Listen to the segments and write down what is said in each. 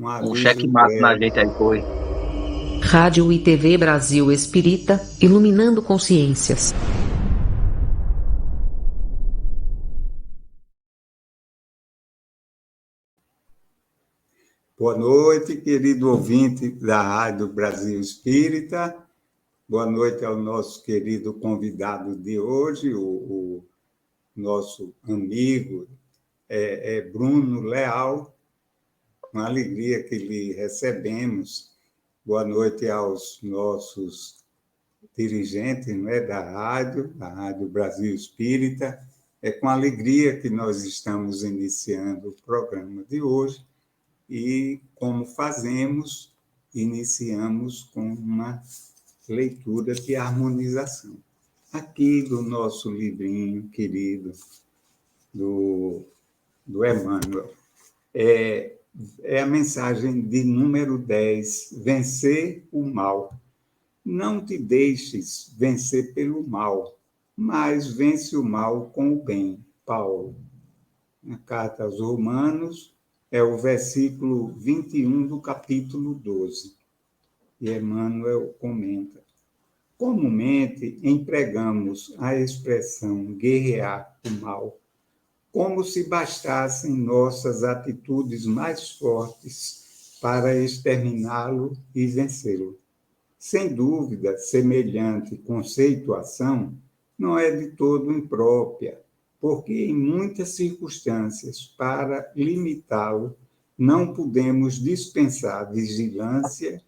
Um Um aviso checkmate na prévio. gente aí, foi. Rádio e TV Brasil Espírita, iluminando consciências. Boa noite, querido ouvinte da Rádio Brasil Espírita. Boa noite ao nosso querido convidado de hoje, o nosso amigo Bruno Leal. Uma alegria que lhe recebemos. Boa noite aos nossos dirigentes, né, da Rádio Brasil Espírita. É com alegria que nós estamos iniciando o programa de hoje e, como fazemos, iniciamos com uma leitura de harmonização. Aqui do nosso livrinho querido, do Emmanuel. É a mensagem de número 10, vencer o mal. Não te deixes vencer pelo mal, mas vence o mal com o bem. Paulo. Na carta aos Romanos, é o versículo 21 do capítulo 12. E Emmanuel comenta: comumente empregamos a expressão guerrear o mal, como se bastassem nossas atitudes mais fortes para exterminá-lo e vencê-lo. Sem dúvida, semelhante conceituação não é de todo imprópria, porque em muitas circunstâncias, para limitá-lo, não podemos dispensar vigilância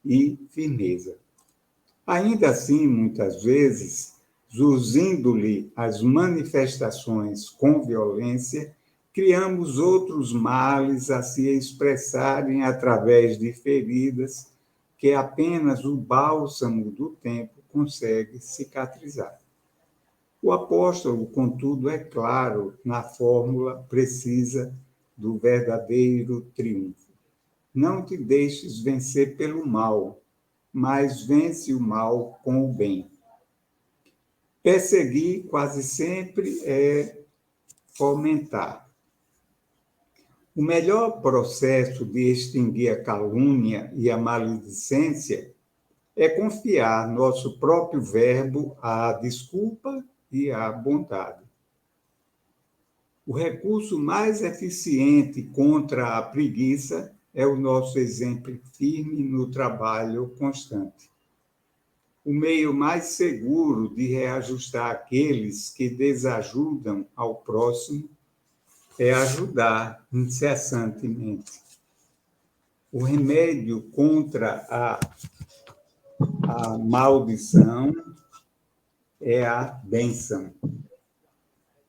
e firmeza. Ainda assim, muitas vezes, zuzindo-lhe as manifestações com violência, criamos outros males a se expressarem através de feridas que apenas o bálsamo do tempo consegue cicatrizar. O apóstolo, contudo, é claro na fórmula precisa do verdadeiro triunfo. Não te deixes vencer pelo mal, mas vence o mal com o bem. Perseguir quase sempre é fomentar. O melhor processo de extinguir a calúnia e a maledicência é confiar nosso próprio verbo à desculpa e à bondade. O recurso mais eficiente contra a preguiça é o nosso exemplo firme no trabalho constante. O meio mais seguro de reajustar aqueles que desajudam ao próximo é ajudar incessantemente. O remédio contra a maldição é a bênção.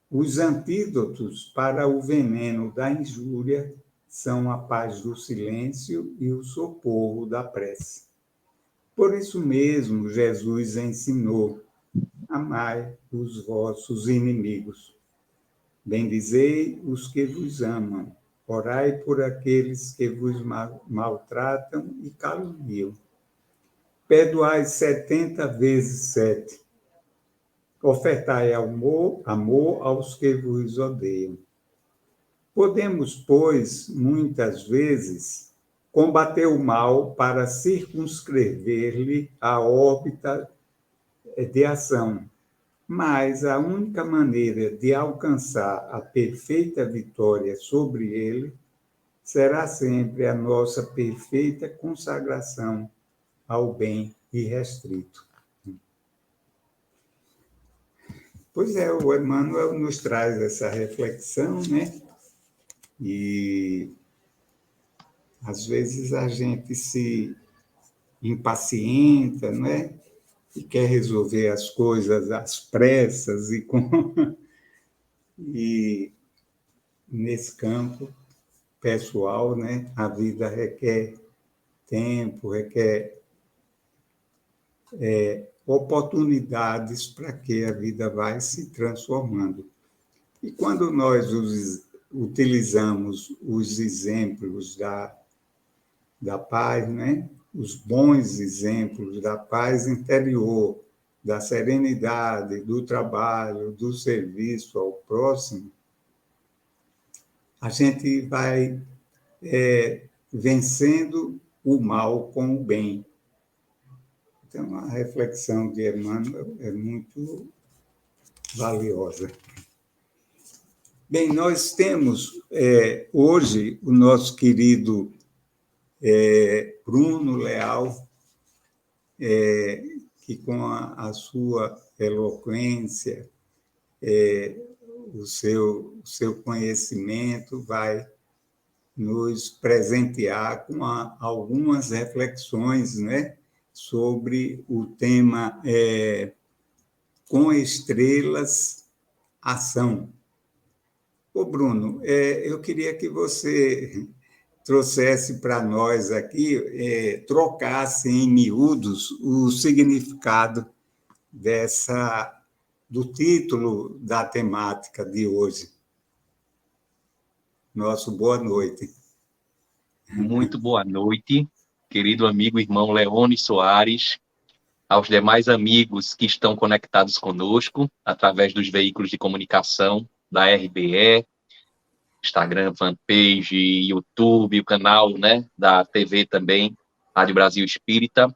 Os antídotos para o veneno da injúria são a paz do silêncio e o socorro da prece. Por isso mesmo, Jesus ensinou: amai os vossos inimigos. Bendizei os que vos amam. Orai por aqueles que vos maltratam e caluniam. Perdoai 70 vezes 7. Ofertai amor aos que vos odeiam. Podemos, pois, muitas vezes, combater o mal para circunscrever-lhe a órbita de ação, mas a única maneira de alcançar a perfeita vitória sobre ele será sempre a nossa perfeita consagração ao bem irrestrito. Pois é, o Emmanuel nos traz essa reflexão, né? E às vezes a gente se impacienta, né? E quer resolver as coisas às pressas e nesse campo pessoal, né? A vida requer tempo, requer oportunidades para que a vida vai se transformando. E quando nós utilizamos os exemplos da paz, né? Os bons exemplos da paz interior, da serenidade, do trabalho, do serviço ao próximo, a gente vai vencendo o mal com o bem. Então, a reflexão de Emmanuel é muito valiosa. Bem, nós temos hoje o nosso querido Bruno Leal, que com a sua eloquência, o seu conhecimento vai nos presentear com algumas reflexões, né, sobre o tema Com Estrelas, Ação. Ô, Bruno, eu queria que você trouxesse para nós aqui, trocasse em miúdos o significado do título da temática de hoje. Nosso boa noite. Muito boa noite, querido amigo, irmão Leone Soares, aos demais amigos que estão conectados conosco através dos veículos de comunicação da RBE, Instagram, fanpage, YouTube, o canal, né, da TV também, Rádio Brasil Espírita,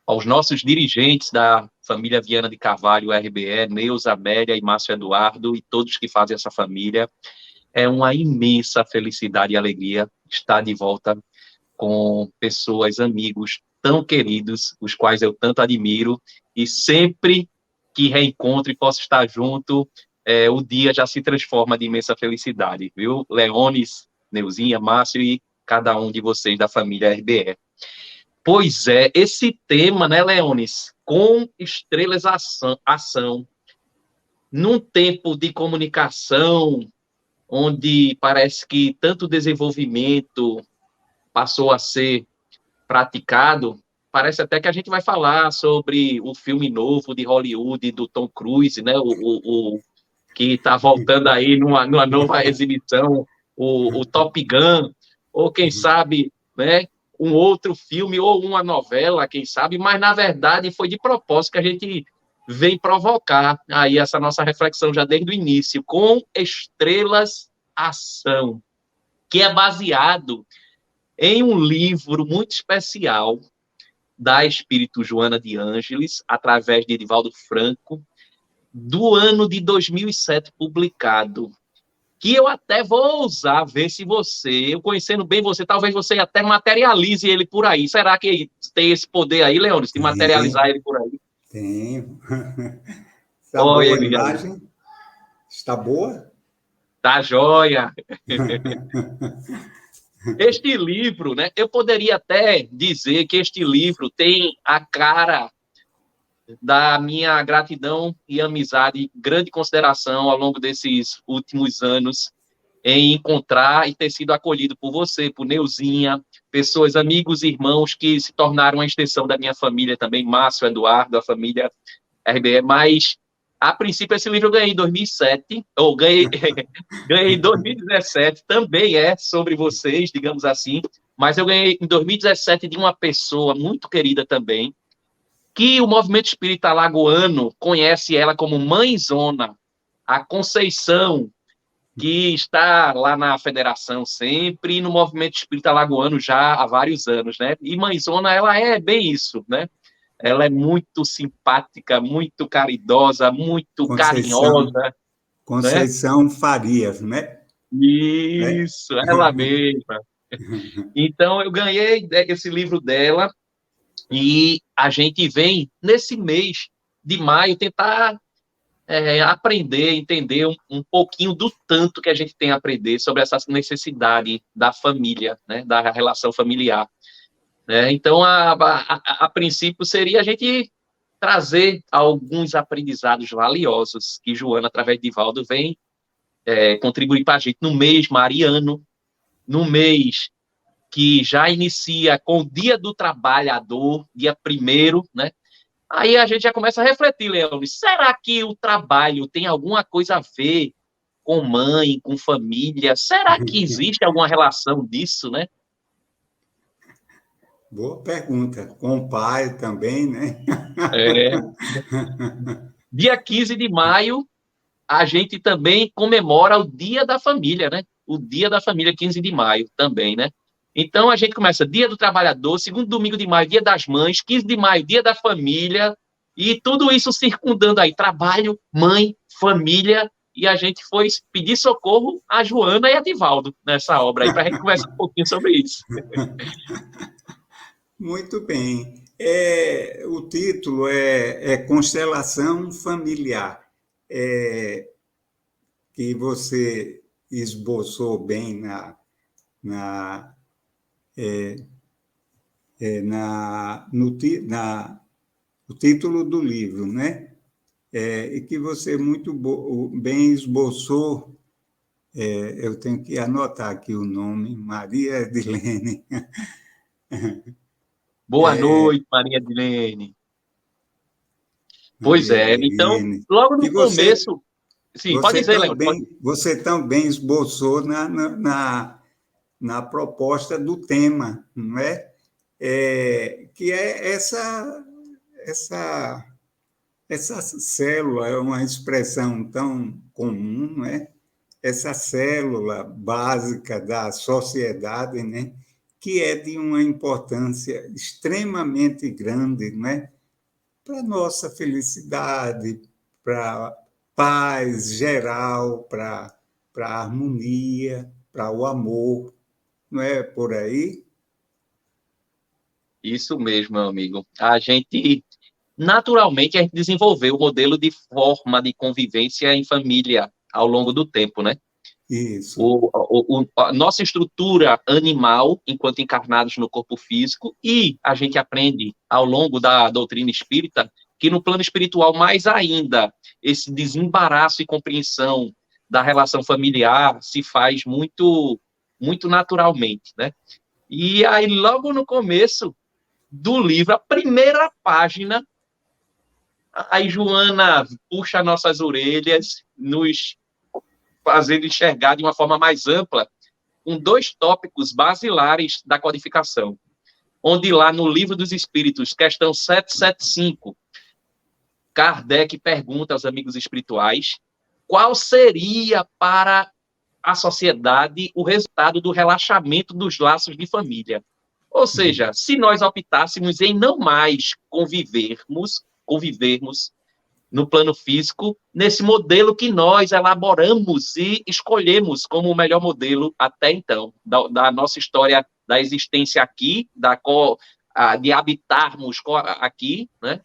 aos nossos dirigentes da família Viana de Carvalho, RBE, Neuza, Amélia e Márcio Eduardo, e todos que fazem essa família. É uma imensa felicidade e alegria estar de volta com pessoas, amigos tão queridos, os quais eu tanto admiro, e sempre que reencontro e posso estar junto, o dia já se transforma de imensa felicidade, viu? Leones, Neuzinha, Márcio e cada um de vocês da família RBE. Pois é, esse tema, né, Leones, com estrelas ação, num tempo de comunicação, onde parece que tanto desenvolvimento passou a ser praticado, parece até que a gente vai falar sobre o filme novo de Hollywood, do Tom Cruise, né, o que está voltando aí numa nova exibição, o Top Gun, ou quem sabe, né, um outro filme, ou uma novela, quem sabe, mas, na verdade, foi de propósito que a gente vem provocar aí essa nossa reflexão já desde o início, com Estrelas Ação, que é baseado em um livro muito especial da Espírito Joana de Ângeles, através de Edivaldo Franco, do ano de 2007, publicado, que eu até vou ousar ver se você, eu conhecendo bem você, talvez você até materialize ele por aí. Será que tem esse poder aí, Leônidas, de materializar ele por aí? Tenho. Está boa a imagem? Está boa? Tá joia. Este livro, né, eu poderia até dizer que este livro tem a cara da minha gratidão e amizade, grande consideração ao longo desses últimos anos, em encontrar e ter sido acolhido por você, por Neuzinha, pessoas, amigos e irmãos que se tornaram uma extensão da minha família também, Márcio, Eduardo, a família RBE, mas, a princípio, esse livro eu ganhei em 2007, ou ganhei em 2017, também é sobre vocês, digamos assim, mas eu ganhei em 2017 de uma pessoa muito querida também, que o movimento espírita alagoano conhece ela como Mãezona, a Conceição, que está lá na federação sempre, e no movimento espírita alagoano já há vários anos, né? E Mãezona, ela é bem isso, né? Ela é muito simpática, muito caridosa, muito carinhosa. Conceição, né? Farias, né? Isso, ela mesma. Então, eu ganhei esse livro dela, e a gente vem, nesse mês de maio, tentar aprender, entender um pouquinho do tanto que a gente tem a aprender sobre essa necessidade da família, né, da relação familiar. Então, a princípio, seria a gente trazer alguns aprendizados valiosos que Joana, através de Valdo, vem contribuir para a gente no mês mariano, no mês que já inicia com o Dia do Trabalhador, dia 1º, né? Aí a gente já começa a refletir, Leandro, será que o trabalho tem alguma coisa a ver com mãe, com família? Será que existe alguma relação disso, né? Boa pergunta. Com o pai também, né? Dia 15 de maio, a gente também comemora o Dia da Família, né? o Dia da Família, 15 de maio, também, né? Então, a gente começa Dia do Trabalhador, segundo domingo de maio, Dia das Mães, 15 de maio, Dia da Família, e tudo isso circundando aí, trabalho, mãe, família, e a gente foi pedir socorro a Joana e a Divaldo nessa obra aí, para a gente conversar um pouquinho sobre isso. Muito bem. O título é Constelação Familiar, que você esboçou bem na, no título do livro, né? E que você muito bem esboçou. Eu tenho que anotar aqui o nome, Maria Edilene. Boa noite, Maria Edilene. Pois Maria é, então, Edilene. logo no E você, começo... Sim, pode dizer, Léo. você também esboçou na proposta do tema, não é? Que é essa célula, é uma expressão tão comum, não é? Essa célula básica da sociedade, né? Que é de uma importância extremamente grande, não é? Para a nossa felicidade, para paz geral, para a harmonia, para o amor, não é por aí? Isso mesmo, meu amigo. Naturalmente, a gente desenvolveu o modelo de forma de convivência em família ao longo do tempo, né? Isso. A nossa estrutura animal, enquanto encarnados no corpo físico, e a gente aprende ao longo da doutrina espírita que no plano espiritual, mais ainda, esse desembaraço e compreensão da relação familiar se faz muito, muito naturalmente, né? E aí, logo no começo do livro, a primeira página, aí Joana puxa nossas orelhas, nos fazendo enxergar de uma forma mais ampla, com 2 tópicos basilares da codificação, onde lá no Livro dos Espíritos, questão 775, Kardec pergunta aos amigos espirituais qual seria para a sociedade o resultado do relaxamento dos laços de família. Ou seja, se nós optássemos em não mais convivermos no plano físico, nesse modelo que nós elaboramos e escolhemos como o melhor modelo até então, da nossa história da existência aqui, de habitarmos aqui, né,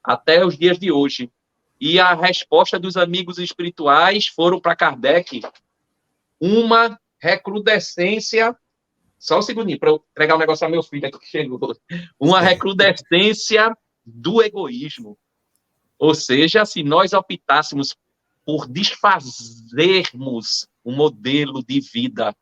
até os dias de hoje. E a resposta dos amigos espirituais foram para Kardec uma recrudescência. Só um segundinho, para eu entregar um negócio ao meu filho aqui que chegou. Uma recrudescência do egoísmo. Ou seja, se nós optássemos por desfazermos um modelo de vida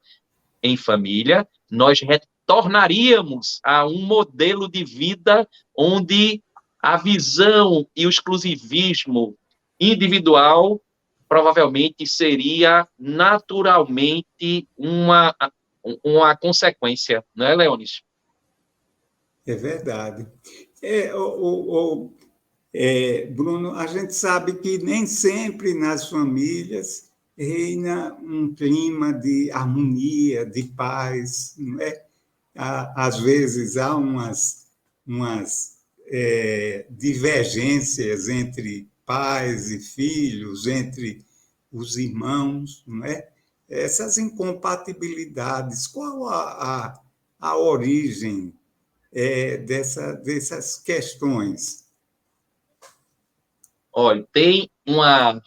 em família, nós retornaríamos a um modelo de vida onde a visão e o exclusivismo individual provavelmente seria naturalmente uma consequência, não é, Leonis? É verdade. Bruno, a gente sabe que nem sempre nas famílias reina um clima de harmonia, de paz, não é? Às vezes há umas divergências entre pais e filhos, entre os irmãos, não é? Essas incompatibilidades, qual a origem dessas questões? Olha, tem uma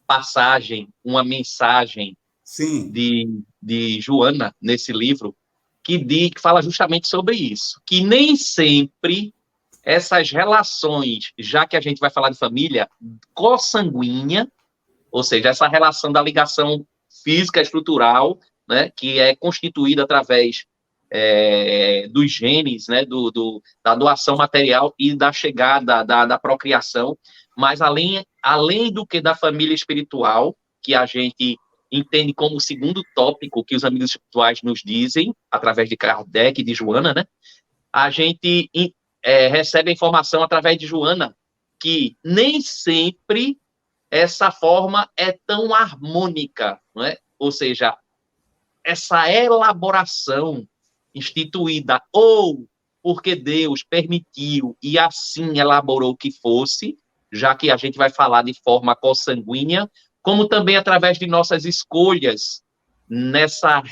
passagem, uma mensagem Sim. de Joana nesse livro que fala justamente sobre isso, que nem sempre essas relações, já que a gente vai falar de família consanguínea, ou seja, essa relação da ligação física estrutural, né, que é constituída através dos genes, né, da doação material e da chegada da procriação, mas além do que da família espiritual, que a gente entende como o segundo tópico que os amigos espirituais nos dizem, através de Kardec e de Joana, né, a gente recebe a informação através de Joana que nem sempre essa forma é tão harmônica, não é? Ou seja, essa elaboração instituída ou porque Deus permitiu e assim elaborou que fosse, já que a gente vai falar de forma consanguínea, como também através de nossas escolhas nessa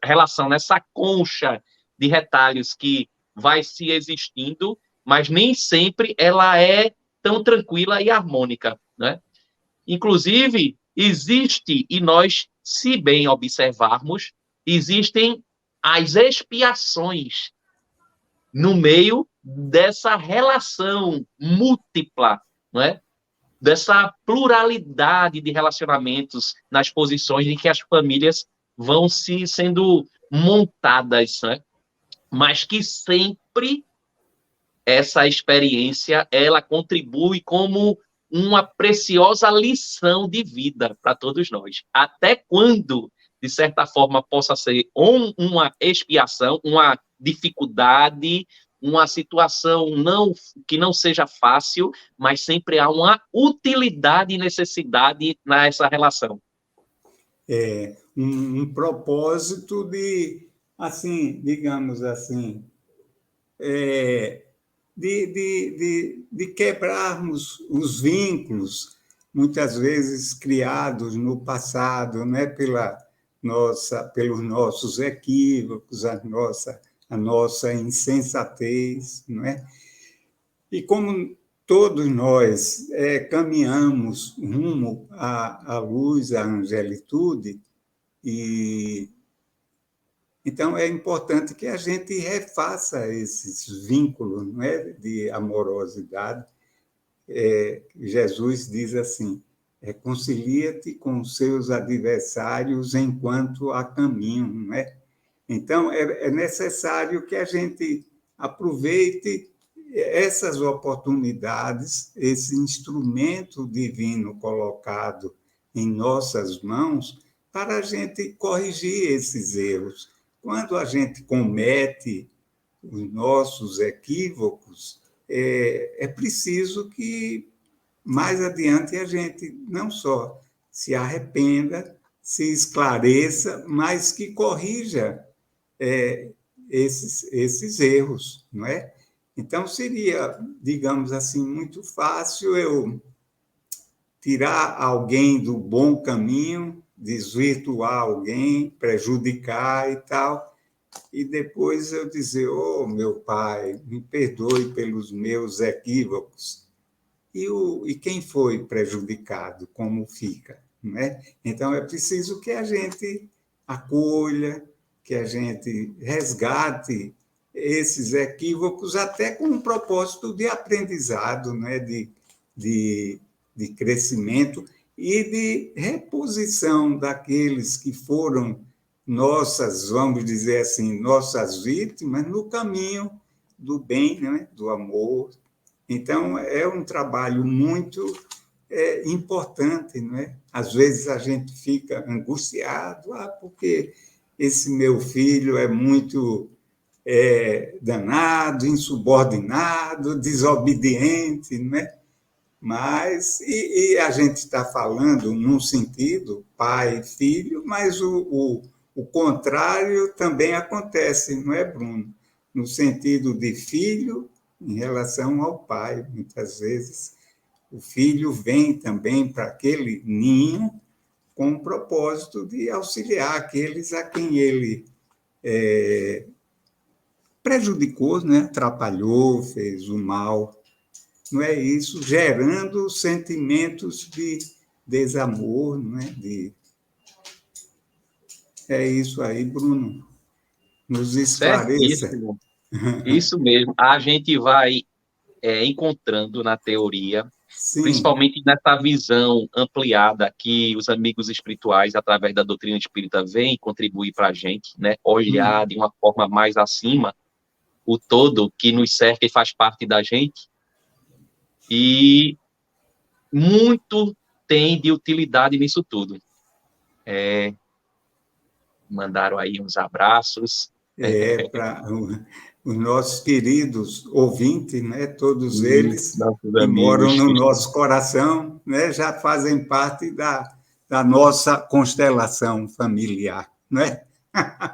relação, nessa concha de retalhos que vai se existindo, mas nem sempre ela é tão tranquila e harmônica, né? Inclusive, existe, e nós, se bem observarmos, existem as expiações no meio dessa relação múltipla, não é? Dessa pluralidade de relacionamentos nas posições em que as famílias vão se sendo montadas, né? Mas que sempre essa experiência ela contribui como uma preciosa lição de vida para todos nós. Até quando, de certa forma, possa ser uma expiação, uma dificuldade, uma situação que não seja fácil, mas sempre há uma utilidade e necessidade nessa relação. Um propósito de, assim, digamos assim, de quebrarmos os vínculos, muitas vezes criados no passado, né, pelos nossos equívocos, a nossa insensatez, não é? E como todos nós caminhamos rumo à luz, à angelitude, e então é importante que a gente refaça esses vínculos, não é, de amorosidade. Jesus diz assim: reconcilia-te com os seus adversários enquanto há caminho, não é? Então, é necessário que a gente aproveite essas oportunidades, esse instrumento divino colocado em nossas mãos, para a gente corrigir esses erros. Quando a gente comete os nossos equívocos, é preciso que, mais adiante, a gente não só se arrependa, se esclareça, mas que corrija esses erros, não é? Então, seria, digamos assim, muito fácil eu tirar alguém do bom caminho, desvirtuar alguém, prejudicar e tal, e depois eu dizer: oh, meu pai, me perdoe pelos meus equívocos. E quem foi prejudicado, como fica? Né? Então, é preciso que a gente acolha, que a gente resgate esses equívocos, até com um propósito de aprendizado, né? de crescimento e de reposição daqueles que foram nossas, vamos dizer assim, nossas vítimas no caminho do bem, né? Do amor. Então, é um trabalho muito importante, não é? Às vezes a gente fica angustiado, porque esse meu filho é muito danado, insubordinado, desobediente, não é? Mas, e a gente está falando num sentido, pai e filho, mas o contrário também acontece, não é, Bruno? No sentido de filho em relação ao pai. Muitas vezes o filho vem também para aquele ninho com o propósito de auxiliar aqueles a quem ele prejudicou, né? Atrapalhou, fez o mal. Não é isso? Gerando sentimentos de desamor, não é? É isso aí, Bruno. Nos esclareça. Certíssimo. Isso mesmo. A gente vai encontrando na teoria, sim, principalmente nessa visão ampliada que os amigos espirituais, através da doutrina espírita, vêm contribuir para a gente, né? Olhar de uma forma mais acima o todo que nos cerca e faz parte da gente. E muito tem de utilidade nisso tudo. Mandaram aí uns abraços. Para os nossos queridos ouvintes, né? Todos eles que moram no nosso coração, né? Já fazem parte da nossa constelação familiar, não é?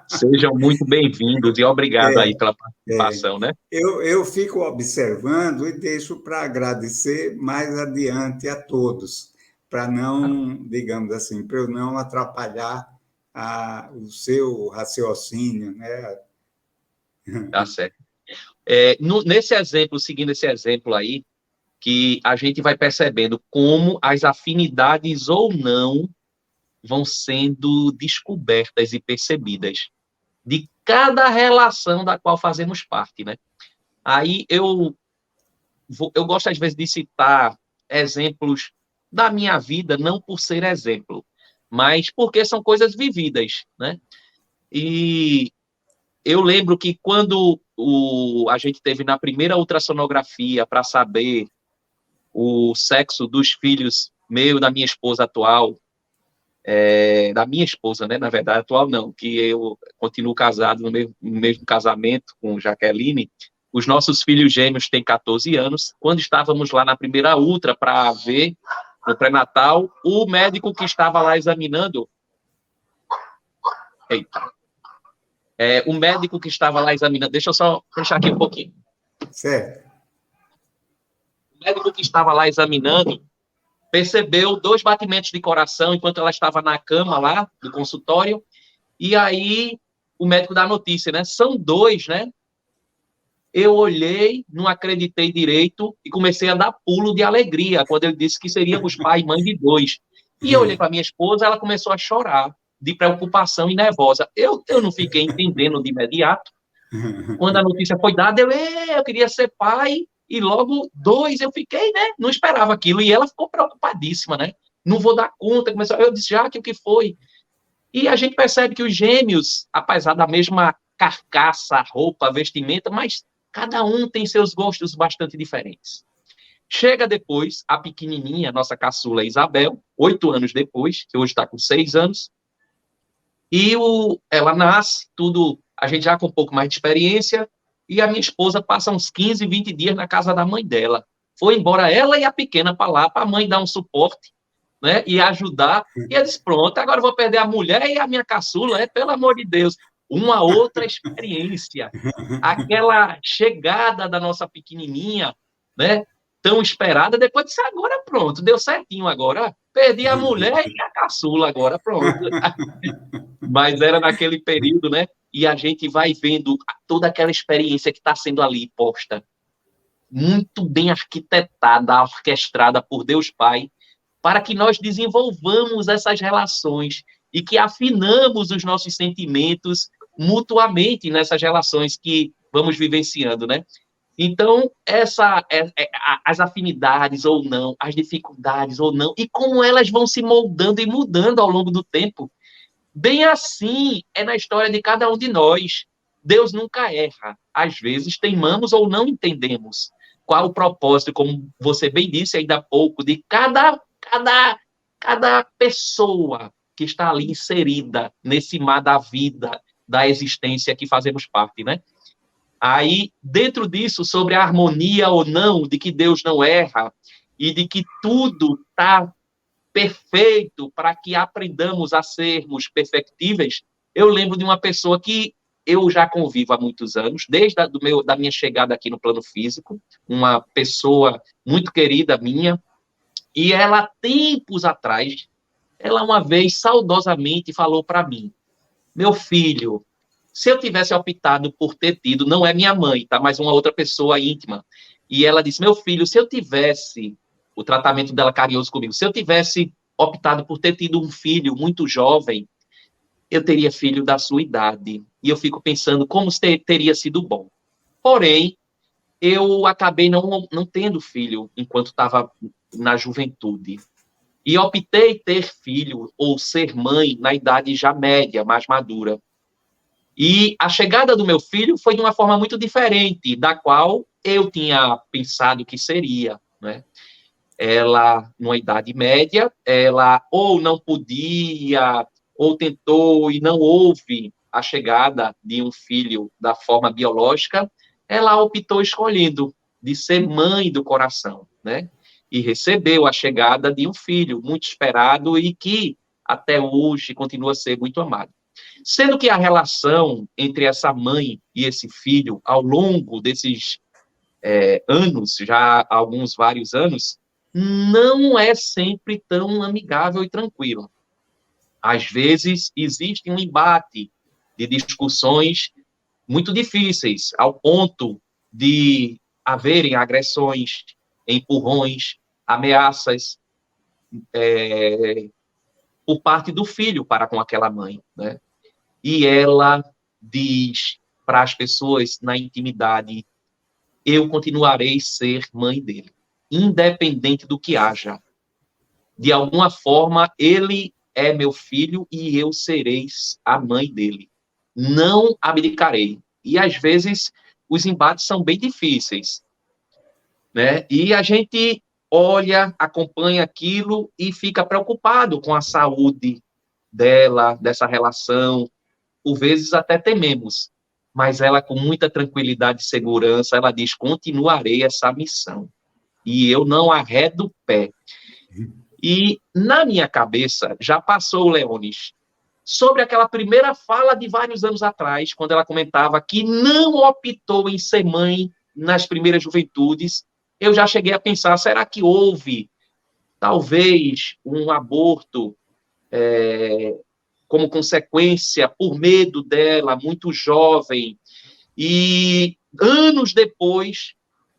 Sejam muito bem-vindos e obrigado aí pela É, participação, né? eu fico observando e deixo para agradecer mais adiante a todos, para não, digamos assim, para eu não atrapalhar o seu raciocínio, né? Tá certo. Nesse exemplo, seguindo esse exemplo aí, que a gente vai percebendo como as afinidades ou não vão sendo descobertas e percebidas de cada relação da qual fazemos parte, né? Aí eu gosto, às vezes, de citar exemplos da minha vida, não por ser exemplo, mas porque são coisas vividas, né? E eu lembro que quando a gente teve na primeira ultrassonografia para saber o sexo dos filhos meu, da minha esposa atual, da minha esposa, né? Na verdade, atual não, que eu continuo casado no mesmo casamento com Jaqueline. Os nossos filhos gêmeos têm 14 anos. Quando estávamos lá na primeira ultra para ver no pré-natal, o médico que estava lá examinando, eita, o médico que estava lá examinando, deixa eu só fechar aqui um pouquinho. Certo. O médico que estava lá examinando percebeu 2 batimentos de coração enquanto ela estava na cama lá do consultório. E aí o médico dá a notícia, né? São 2, né? Eu olhei, não acreditei direito e comecei a dar pulo de alegria quando ele disse que seríamos pai e mãe de 2. E eu olhei para minha esposa, ela começou a chorar de preocupação e nervosa. Eu não fiquei entendendo de imediato. Quando a notícia foi dada, eu queria ser pai e logo 2 eu fiquei, né? Não esperava aquilo e ela ficou preocupadíssima, né? Não vou dar conta. Eu disse, já que o que foi? E a gente percebe que os gêmeos, apesar da mesma carcaça, roupa, vestimenta, mas cada um tem seus gostos bastante diferentes. Chega depois a pequenininha, nossa caçula Isabel, 8 anos depois, que hoje está com 6 anos, e ela nasce, tudo, a gente já com um pouco mais de experiência, e a minha esposa passa uns 15, 20 dias na casa da mãe dela. Foi embora ela e a pequena para lá, para a mãe dar um suporte, né, e ajudar. E eu disse, pronto, agora eu vou perder a mulher e a minha caçula, pelo amor de Deus. Uma outra experiência. Aquela chegada da nossa pequenininha, né, tão esperada, depois disse, agora pronto, deu certinho agora. Perdi a mulher e a caçula agora, pronto. Mas era naquele período, né? E a gente vai vendo toda aquela experiência que está sendo ali posta, muito bem arquitetada, orquestrada por Deus Pai, para que nós desenvolvamos essas relações e que afinamos os nossos sentimentos mutuamente nessas relações que vamos vivenciando, né? Então, as afinidades ou não, as dificuldades ou não, e como elas vão se moldando e mudando ao longo do tempo, bem assim é na história de cada um de nós. Deus nunca erra. Às vezes teimamos ou não entendemos qual o propósito, como você bem disse ainda há pouco, de cada pessoa que está ali inserida nesse mar da vida, da existência que fazemos parte, né? Aí, dentro disso, sobre a harmonia ou não, de que Deus não erra e de que tudo está perfeito para que aprendamos a sermos perfectíveis, eu lembro de uma pessoa que eu já convivo há muitos anos, desde da minha chegada aqui no plano físico, uma pessoa muito querida minha, e ela, tempos atrás, ela uma vez saudosamente falou para mim, meu filho, se eu tivesse optado por ter tido, não é minha mãe, tá? Mas uma outra pessoa íntima. E ela disse, meu filho, se eu tivesse, o tratamento dela carinhoso comigo, se eu tivesse optado por ter tido um filho muito jovem, eu teria filho da sua idade. E eu fico pensando como teria sido bom. Porém, eu acabei não tendo filho enquanto estava na juventude. E optei ter filho ou ser mãe na idade já média, mais madura. E a chegada do meu filho foi de uma forma muito diferente da qual eu tinha pensado que seria, né? Ela, numa idade média, ela ou não podia, ou tentou e não houve a chegada de um filho da forma biológica, ela optou escolhendo de ser mãe do coração, né? E recebeu a chegada de um filho muito esperado e que até hoje continua a ser muito amado. Sendo que a relação entre essa mãe e esse filho, ao longo desses anos, já há vários anos, não é sempre tão amigável e tranquila. Às vezes, existe um embate de discussões muito difíceis, ao ponto de haverem agressões, empurrões, ameaças por parte do filho para com aquela mãe, né? E ela diz para as pessoas na intimidade: eu continuarei a ser mãe dele, independente do que haja. De alguma forma, ele é meu filho e eu serei a mãe dele. Não abdicarei. E, às vezes, os embates são bem difíceis, né? E a gente olha, acompanha aquilo e fica preocupado com a saúde dela, dessa relação. Por vezes até tememos, mas ela, com muita tranquilidade e segurança, ela diz: continuarei essa missão e eu não arredo o pé. E na minha cabeça já passou, Leones, sobre aquela primeira fala de vários anos atrás, quando ela comentava que não optou em ser mãe nas primeiras juventudes. Eu já cheguei a pensar: será que houve talvez um aborto como consequência, por medo dela, muito jovem, e anos depois,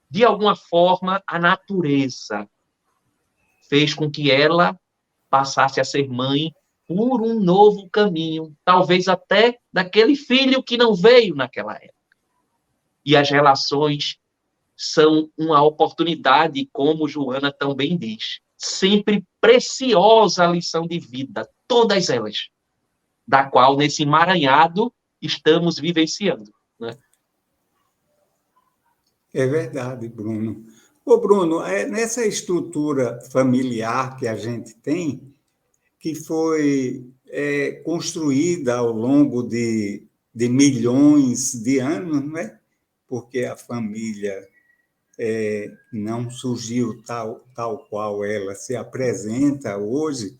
de alguma forma, a natureza fez com que ela passasse a ser mãe por um novo caminho, talvez até daquele filho que não veio naquela época. E as relações são uma oportunidade, como Joana também diz, sempre preciosa lição de vida, todas elas, da qual, nesse emaranhado, estamos vivenciando, né? É verdade, Bruno. Ô, Bruno, nessa estrutura familiar que a gente tem, que foi construída ao longo de milhões de anos, não é? Porque a família não surgiu tal qual ela se apresenta hoje,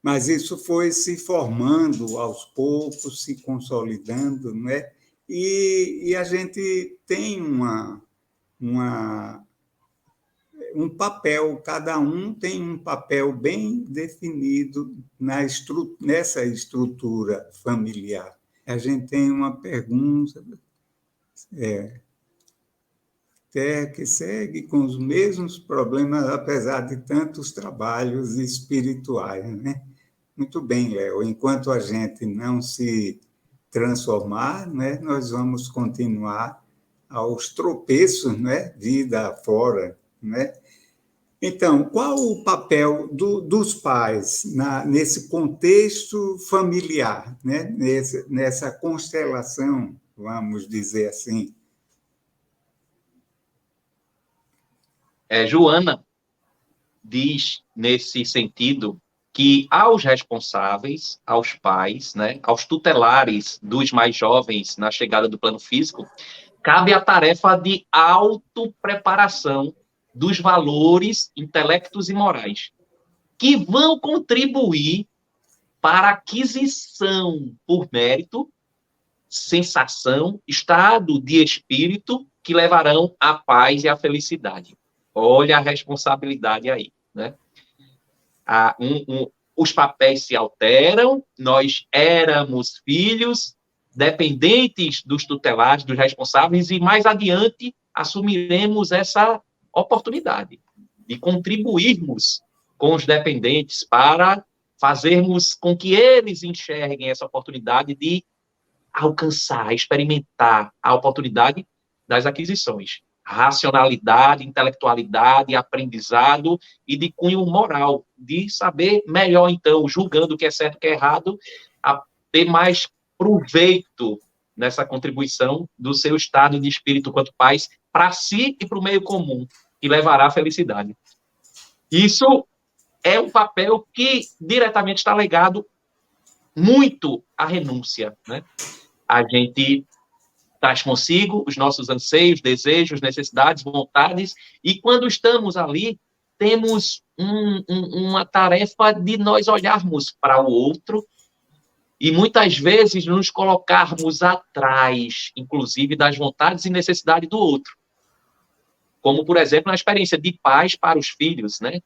mas isso foi se formando aos poucos, se consolidando, não é? E a gente tem um papel, cada um tem um papel bem definido nessa estrutura familiar. A gente tem uma pergunta, Terra que segue com os mesmos problemas, apesar de tantos trabalhos espirituais, né? Muito bem, Léo. Enquanto a gente não se transformar, né, nós vamos continuar aos tropeços, né, vida fora, né? Então, qual o papel dos pais nesse contexto familiar, né? Nessa constelação, vamos dizer assim? Joana diz, nesse sentido, que aos responsáveis, aos pais, né, aos tutelares dos mais jovens na chegada do plano físico, cabe a tarefa de autopreparação dos valores intelectos e morais, que vão contribuir para a aquisição por mérito, sensação, estado de espírito que levarão à paz e à felicidade. Olha a responsabilidade aí, né? Os papéis se alteram, nós éramos filhos dependentes dos tutelares, dos responsáveis, e mais adiante assumiremos essa oportunidade de contribuirmos com os dependentes para fazermos com que eles enxerguem essa oportunidade de alcançar, experimentar a oportunidade das aquisições. Racionalidade, intelectualidade, aprendizado e de cunho moral, de saber melhor, então, julgando o que é certo e o que é errado, a ter mais proveito nessa contribuição do seu estado de espírito quanto pais para si e para o meio comum, que levará à felicidade. Isso é um papel que diretamente está ligado muito à renúncia, né? A gente traz consigo os nossos anseios, desejos, necessidades, vontades, e quando estamos ali, temos uma tarefa de nós olharmos para o outro e muitas vezes nos colocarmos atrás, inclusive, das vontades e necessidades do outro. Como, por exemplo, na experiência de pais para os filhos, né?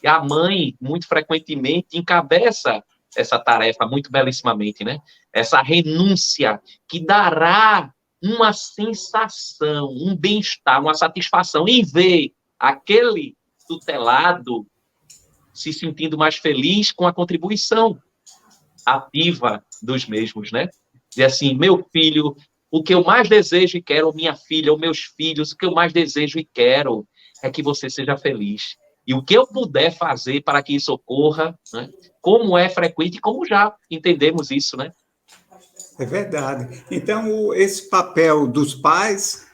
E a mãe, muito frequentemente, encabeça essa tarefa muito belíssimamente, né? Essa renúncia que dará uma sensação, um bem-estar, uma satisfação em ver aquele tutelado se sentindo mais feliz com a contribuição ativa dos mesmos, né? Dizer assim, meu filho, o que eu mais desejo e quero, minha filha, ou meus filhos, o que eu mais desejo e quero é que você seja feliz. E o que eu puder fazer para que isso ocorra, né? Como é frequente e como já entendemos isso, né? É verdade. Então, esse papel dos pais,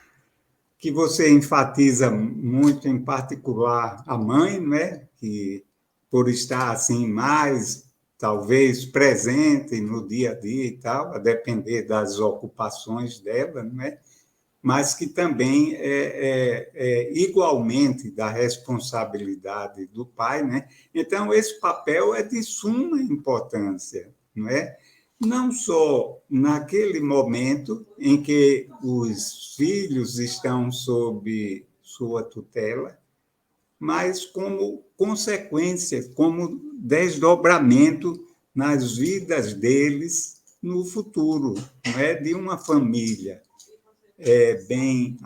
que você enfatiza muito, em particular a mãe, né? Que por estar assim mais, talvez, presente no dia a dia e tal, a depender das ocupações dela, né? Mas que também é igualmente da responsabilidade do pai, né? Então, esse papel é de suma importância, não é? Não só naquele momento em que os filhos estão sob sua tutela, mas como consequência, como desdobramento nas vidas deles no futuro, não é? De uma família bem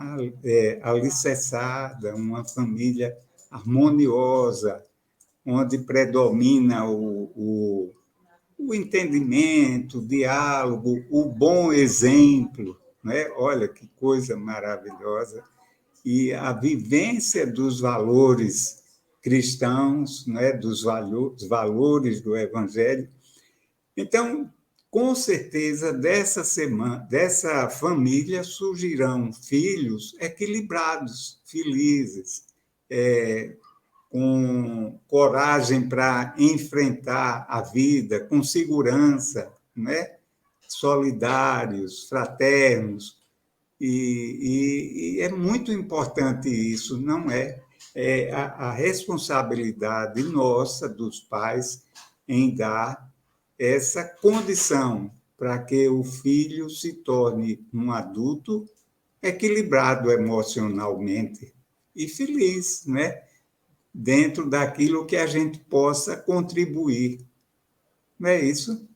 alicerçada, uma família harmoniosa, onde predomina o entendimento, o diálogo, o bom exemplo, né? Olha que coisa maravilhosa. E a vivência dos valores cristãos, né? Dos valores do Evangelho. Então, com certeza, dessa família surgirão filhos equilibrados, felizes, com coragem para enfrentar a vida, com segurança, né? Solidários, fraternos. E é muito importante isso, não é? É a responsabilidade nossa, dos pais, em dar essa condição para que o filho se torne um adulto equilibrado emocionalmente e feliz, né? Dentro daquilo que a gente possa contribuir. Não é isso?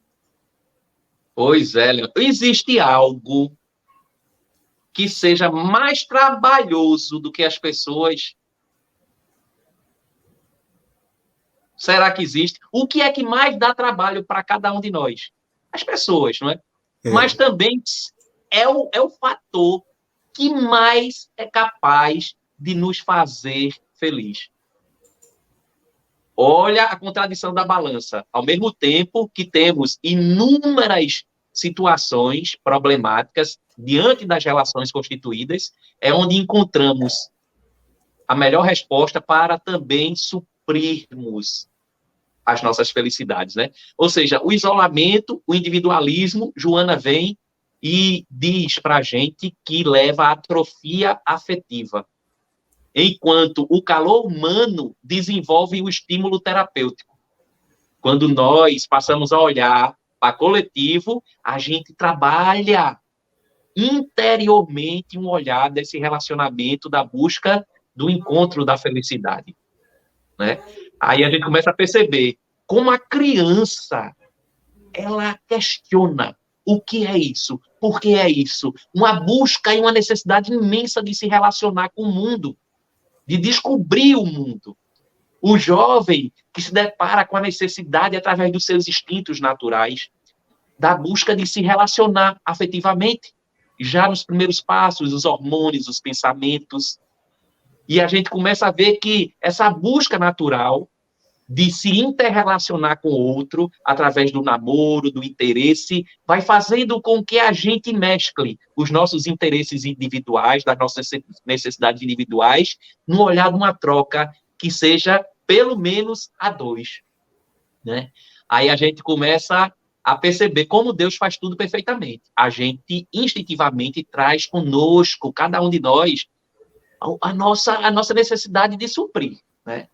Pois é, Leandro. Existe algo que seja mais trabalhoso do que as pessoas? Será que existe? O que é que mais dá trabalho para cada um de nós? As pessoas, não é? Mas também é o fator que mais é capaz de nos fazer feliz. Olha a contradição da balança. Ao mesmo tempo que temos inúmeras situações problemáticas diante das relações constituídas, é onde encontramos a melhor resposta para também suprirmos as nossas felicidades, né? Ou seja, o isolamento, o individualismo, Joana vem e diz para a gente que leva à atrofia afetiva, enquanto o calor humano desenvolve o estímulo terapêutico. Quando nós passamos a olhar para coletivo, a gente trabalha interiormente um olhar desse relacionamento, da busca do encontro da felicidade, né? Aí a gente começa a perceber como a criança, ela questiona o que é isso, por que é isso, uma busca e uma necessidade imensa de se relacionar com o mundo, de descobrir o mundo. O jovem que se depara com a necessidade, através dos seus instintos naturais, da busca de se relacionar afetivamente, já nos primeiros passos, os hormônios, os pensamentos. E a gente começa a ver que essa busca natural de se interrelacionar com o outro, através do namoro, do interesse, vai fazendo com que a gente mescle os nossos interesses individuais, das nossas necessidades individuais, no olhar de uma troca que seja, pelo menos, a dois, né? Aí a gente começa a perceber como Deus faz tudo perfeitamente. A gente, instintivamente, traz conosco, cada um de nós, a nossa necessidade de suprir, né?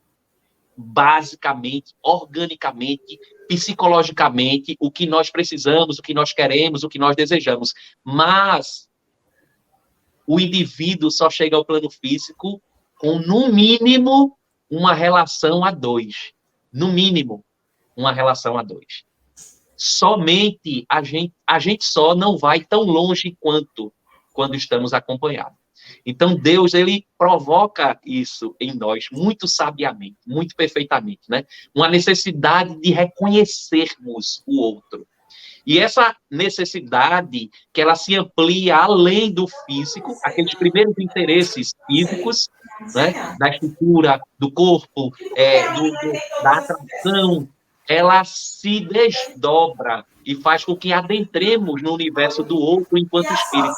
basicamente, organicamente, psicologicamente, o que nós precisamos, o que nós queremos, o que nós desejamos. Mas o indivíduo só chega ao plano físico com, no mínimo, uma relação a dois. No mínimo, uma relação a dois. Somente a gente só não vai tão longe quanto quando estamos acompanhados. Então, Deus, ele provoca isso em nós muito sabiamente, muito perfeitamente, né? Uma necessidade de reconhecermos o outro. E essa necessidade, que ela se amplia além do físico, aqueles primeiros interesses físicos, né? Da estrutura, do corpo, da atração, ela se desdobra e faz com que adentremos no universo do outro enquanto espírito,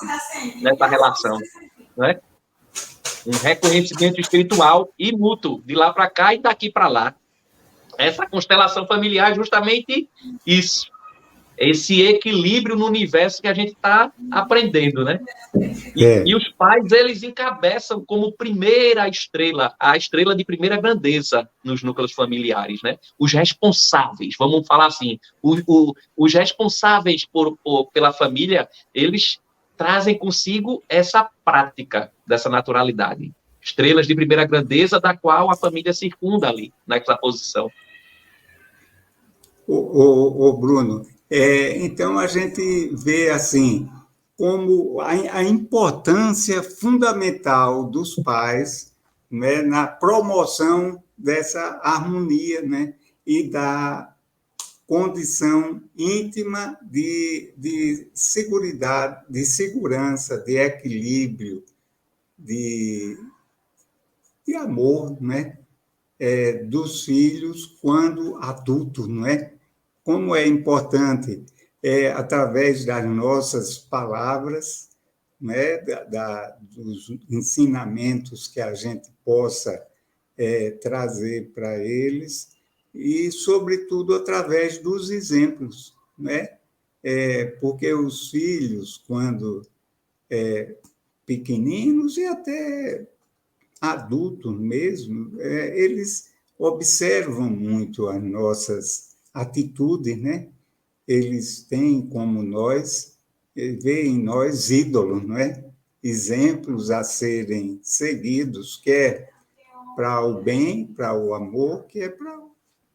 nessa relação. Né? Um reconhecimento espiritual e mútuo, de lá para cá e daqui para lá. Essa constelação familiar é justamente isso, esse equilíbrio no universo que a gente está aprendendo, né? E os pais, eles encabeçam como primeira estrela, a estrela de primeira grandeza nos núcleos familiares, né? Os responsáveis, vamos falar assim, os responsáveis pela família, eles trazem consigo essa prática dessa naturalidade. Estrelas de primeira grandeza, da qual a família circunda ali, nessa posição. Bruno, então a gente vê assim como a importância fundamental dos pais, né, na promoção dessa harmonia, né, e da condição íntima de segurança, de equilíbrio, de amor, né, dos filhos quando adultos, não é? Como é importante, através das nossas palavras, né, dos ensinamentos que a gente possa trazer para eles, e, sobretudo, através dos exemplos, né? Porque os filhos, quando pequeninos e até adultos mesmo, eles observam muito as nossas atitudes, né? Eles têm, como nós, veem em nós ídolos, não é? Exemplos a serem seguidos, quer para o bem, para o amor, quer para,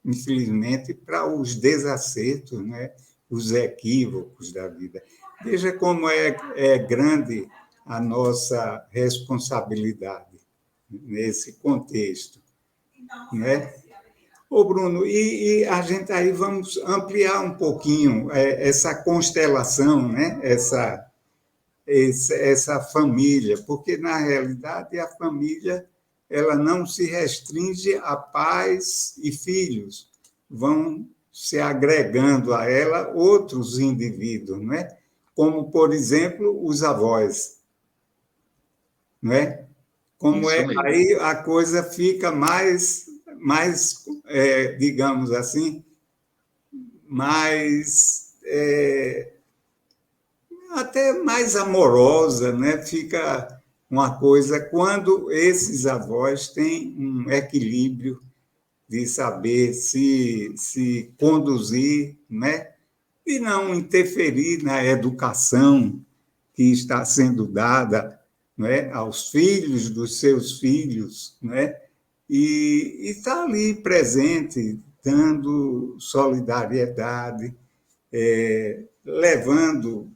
infelizmente, para os desacertos, né? Os equívocos da vida. Veja como é grande a nossa responsabilidade nesse contexto, né? Ô, Bruno, e a gente aí vamos ampliar um pouquinho essa constelação, né? Essa família, porque, na realidade, a família ela não se restringe a pais e filhos, vão se agregando a ela outros indivíduos, não é? Como, por exemplo, os avós, não é? Como aí a coisa fica mais digamos assim, mais até mais amorosa, né? Fica uma coisa quando esses avós têm um equilíbrio de saber se conduzir, né? E não interferir na educação que está sendo dada, não é, aos filhos dos seus filhos, não é? E está ali presente, dando solidariedade, levando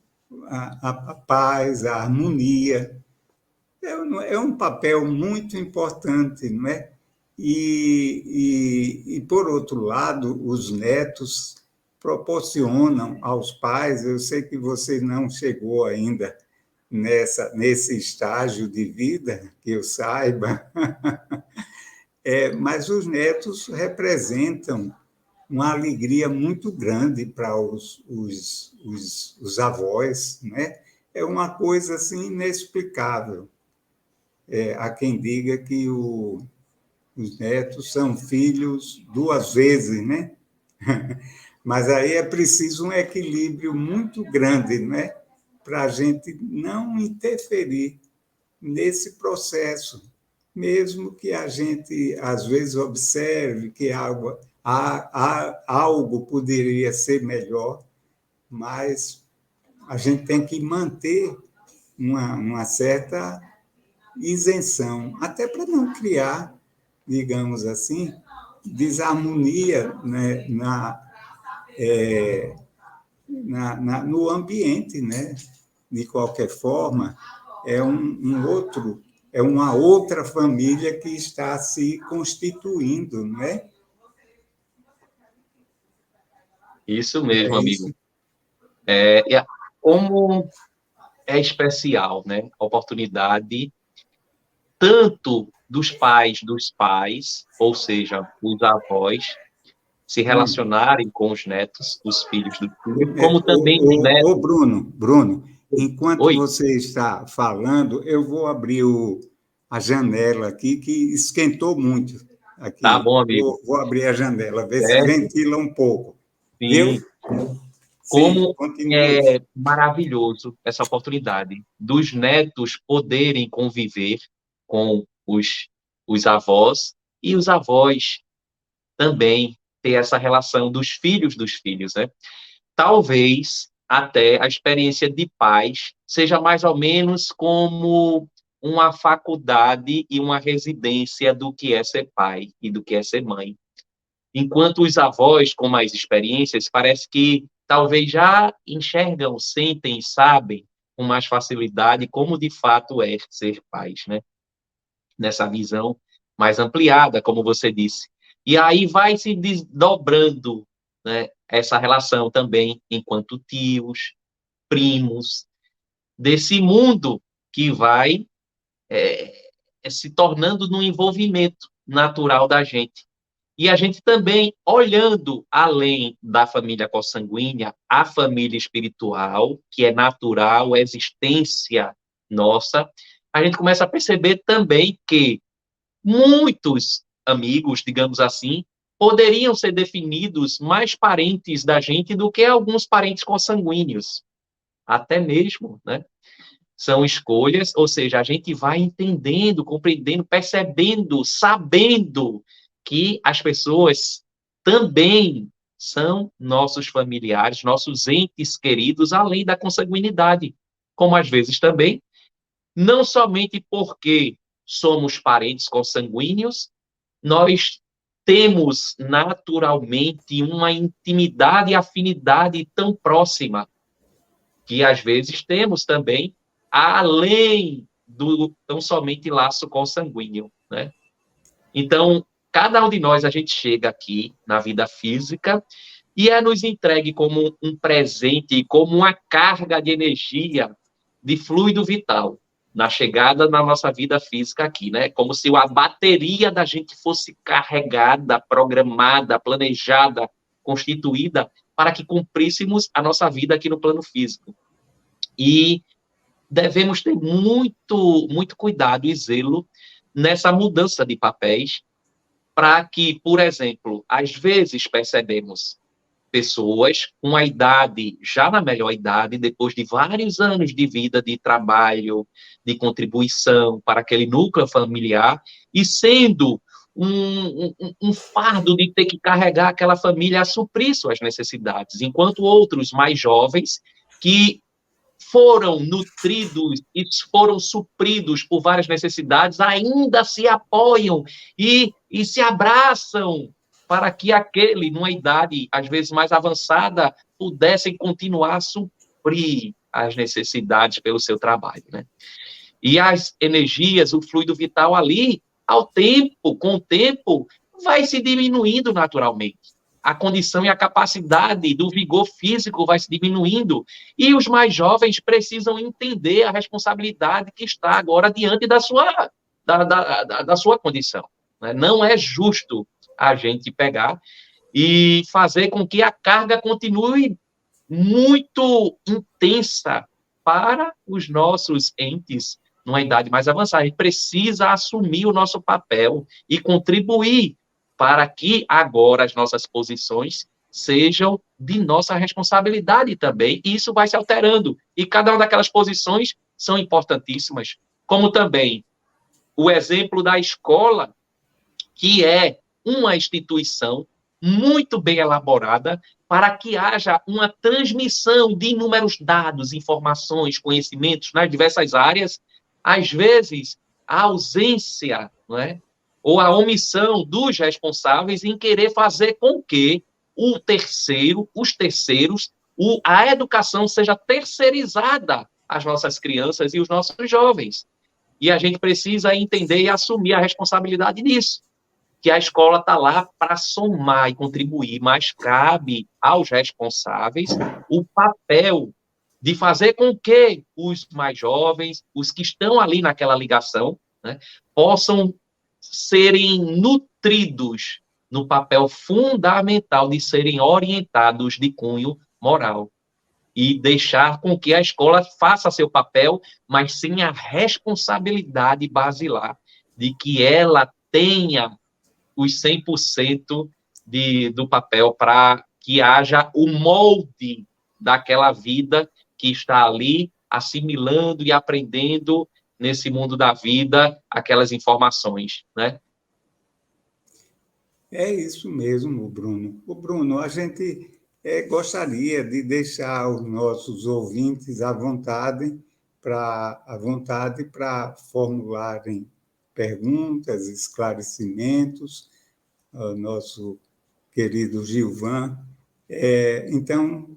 a paz, a harmonia. É um papel muito importante, não é? E, por outro lado, os netos proporcionam aos pais, eu sei que você não chegou ainda nesse estágio de vida, que eu saiba, mas os netos representam uma alegria muito grande para os avós, né? É uma coisa assim inexplicável. Há quem diga que os netos são filhos duas vezes, né? Mas aí é preciso um equilíbrio muito grande, né? Para a gente não interferir nesse processo, mesmo que a gente, às vezes, observe que algo poderia ser melhor, mas a gente tem que manter uma certa isenção, até para não criar, digamos assim, desarmonia, né, no ambiente, né? De qualquer forma, é uma outra família que está se constituindo, não é? Isso É mesmo, amigo. isso. Como é especial, né? A oportunidade tanto dos pais, ou seja, os avós, se relacionarem com os netos, os filhos dos filhos, como também os netos. Bruno, enquanto Oi, você está falando, eu vou abrir a janela aqui, que esquentou muito tá aqui. bom, amigo. Vou abrir a janela, ver se Certo? ventila um pouco. Viu? Sim. Sim, Como continue. é maravilhoso essa oportunidade dos netos poderem conviver com os avós e os avós também ter essa relação dos filhos, né? Talvez até a experiência de pais seja mais ou menos como uma faculdade e uma residência do que é ser pai e do que é ser mãe. Enquanto os avós com mais experiências parece que talvez já enxergam, sentem e sabem com mais facilidade como de fato é ser pais, né? Nessa visão mais ampliada, como você disse. E aí vai se desdobrando, né, essa relação também enquanto tios, primos, desse mundo que vai se tornando no envolvimento natural da gente. E a gente também, olhando além da família consanguínea, a família espiritual, que é natural, é existência nossa, a gente começa a perceber também que muitos amigos, digamos assim, poderiam ser definidos mais parentes da gente do que alguns parentes consanguíneos. Até mesmo, né? São escolhas, ou seja, a gente vai entendendo, compreendendo, percebendo, sabendo que as pessoas também são nossos familiares, nossos entes queridos, além da consanguinidade. Como às vezes também, não somente porque somos parentes consanguíneos, nós temos naturalmente uma intimidade e afinidade tão próxima que às vezes temos também, além do tão somente laço consanguíneo, né? Então, cada um de nós, a gente chega aqui na vida física e é nos entregue como um presente, como uma carga de energia, de fluido vital, na chegada na nossa vida física aqui, né? Como se a bateria da gente fosse carregada, programada, planejada, constituída para que cumpríssemos a nossa vida aqui no plano físico. E devemos ter muito cuidado e zelo nessa mudança de papéis, para que, por exemplo, às vezes percebemos pessoas com a idade, já na melhor idade, depois de vários anos de vida, de trabalho, de contribuição para aquele núcleo familiar, e sendo um fardo de ter que carregar aquela família a suprir suas necessidades, enquanto outros mais jovens que foram nutridos e foram supridos por várias necessidades, ainda se apoiam e se abraçam para que aquele, numa idade às vezes mais avançada, pudessem continuar a suprir as necessidades pelo seu trabalho, né? E as energias, o fluido vital ali, com o tempo, vai se diminuindo naturalmente. A condição e a capacidade do vigor físico vai se diminuindo. E os mais jovens precisam entender a responsabilidade que está agora diante da sua condição, né? Não é justo a gente pegar e fazer com que a carga continue muito intensa para os nossos entes numa idade mais avançada. A gente precisa assumir o nosso papel e contribuir para que agora as nossas posições sejam de nossa responsabilidade também, e isso vai se alterando. E cada uma daquelas posições são importantíssimas, como também o exemplo da escola, que é uma instituição muito bem elaborada para que haja uma transmissão de inúmeros dados, informações, conhecimentos nas diversas áreas. Às vezes, a ausência, não é? Ou a omissão dos responsáveis em querer fazer com que os terceiros, a educação seja terceirizada às nossas crianças e os nossos jovens. E a gente precisa entender e assumir a responsabilidade disso, que a escola está lá para somar e contribuir, mas cabe aos responsáveis o papel de fazer com que os mais jovens, os que estão ali naquela ligação, né, possam serem nutridos no papel fundamental de serem orientados de cunho moral e deixar com que a escola faça seu papel, mas sem a responsabilidade basilar de que ela tenha os 100% do papel para que haja o molde daquela vida que está ali assimilando e aprendendo nesse mundo da vida aquelas informações, né? É isso mesmo, Bruno. O Bruno, a gente gostaria de deixar os nossos ouvintes à vontade para formularem perguntas, esclarecimentos ao nosso querido Gilvan. Então,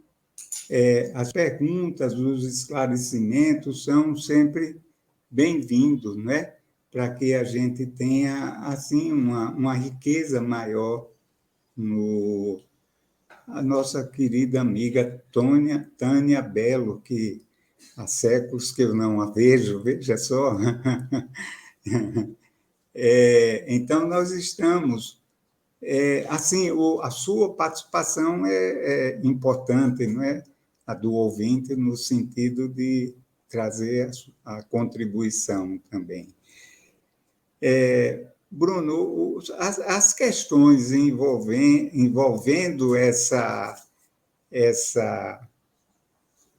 as perguntas, os esclarecimentos são sempre bem-vindos, né? Para que a gente tenha assim uma riqueza maior a nossa querida amiga Tânia Belo, que há séculos que eu não a vejo, veja só. Então, nós estamos... assim, a sua participação é importante, não é? A do ouvinte, no sentido de trazer a contribuição também. Bruno, as questões envolvendo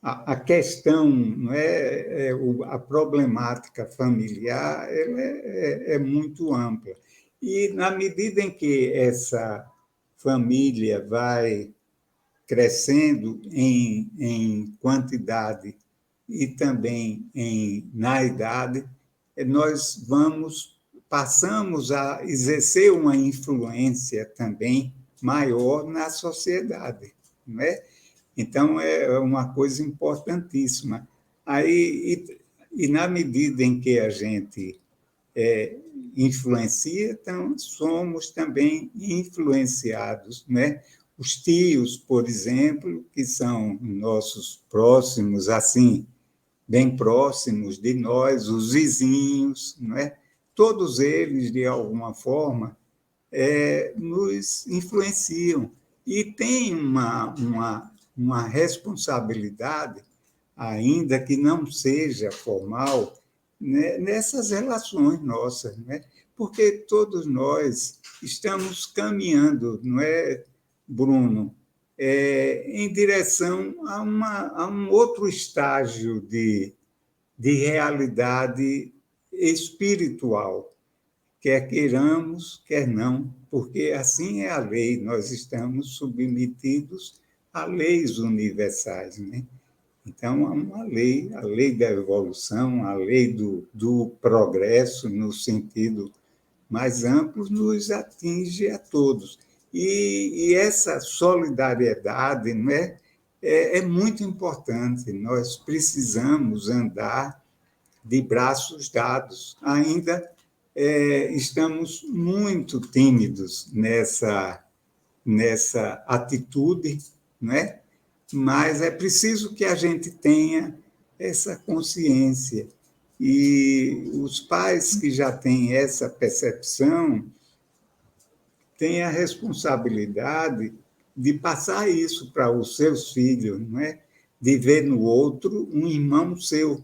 a questão, não é, a problemática familiar, ela é muito ampla. E, na medida em que essa família vai crescendo em quantidade e também na idade, nós passamos a exercer uma influência também maior na sociedade, não é? Então, é uma coisa importantíssima. Aí, na medida em que a gente influencia, então somos também influenciados, né? Os tios, por exemplo, que são nossos próximos, assim, bem próximos de nós, os vizinhos, não é? Todos eles, de alguma forma, nos influenciam e tem uma responsabilidade, ainda que não seja formal, né, nessas relações nossas, né? Porque todos nós estamos caminhando, não é, Bruno, em direção a um outro estágio de realidade espiritual, quer queiramos, quer não, porque assim é a lei, nós estamos submetidos a leis universais, né? Então, há uma lei, a lei da evolução, a lei do progresso, no sentido mais amplo, nos atinge a todos. E essa solidariedade, não é muito importante. Nós precisamos andar de braços dados. Ainda estamos muito tímidos nessa atitude, não é? Mas é preciso que a gente tenha essa consciência. E os pais que já têm essa percepção têm a responsabilidade de passar isso para os seus filhos, não é? De ver no outro um irmão seu,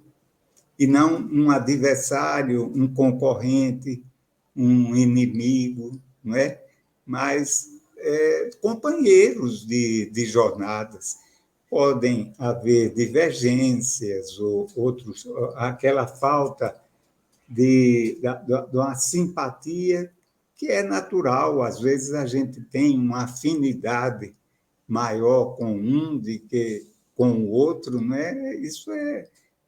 e não um adversário, um concorrente, um inimigo, não é? Mas companheiros de jornadas. Podem haver divergências ou aquela falta de uma simpatia que é natural. Às vezes a gente tem uma afinidade maior com um do que com o outro, né? Isso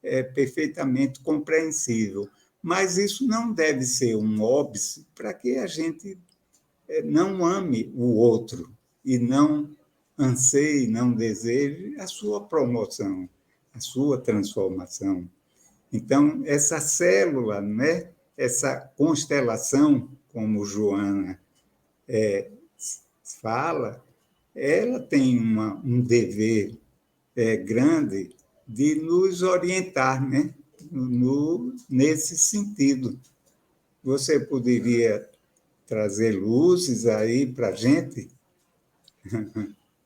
é perfeitamente compreensível. Mas isso não deve ser um óbice para que a gente não ame o outro e não anseie, não deseje a sua promoção, a sua transformação. Então, essa célula, né? Essa constelação, como Joana fala, ela tem um dever grande de nos orientar, né? Nesse sentido. Você poderia trazer luzes aí para a gente?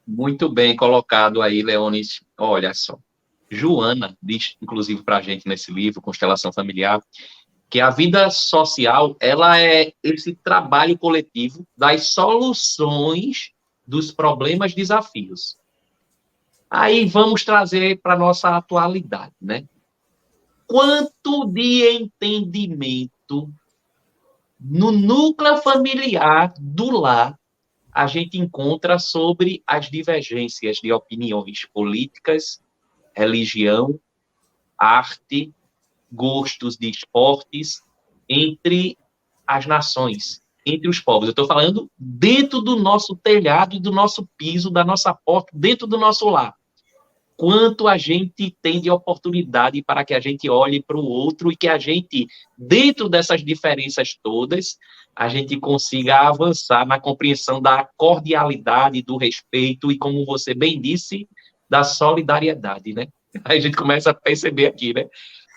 Muito bem colocado aí, Leonis. Olha só. Joana diz, inclusive, para a gente nesse livro, Constelação Familiar, que a vida social, ela é esse trabalho coletivo das soluções dos problemas, desafios. Aí vamos trazer para a nossa atualidade, né? Quanto de entendimento no núcleo familiar do lar a gente encontra sobre as divergências de opiniões políticas, religião, arte, gostos de esportes entre as nações, entre os povos. Eu estou falando dentro do nosso telhado, do nosso piso, da nossa porta, dentro do nosso lar. Quanto a gente tem de oportunidade para que a gente olhe para o outro e que a gente, dentro dessas diferenças todas, a gente consiga avançar na compreensão da cordialidade, do respeito e, como você bem disse, da solidariedade, né? Aí a gente começa a perceber aqui, né?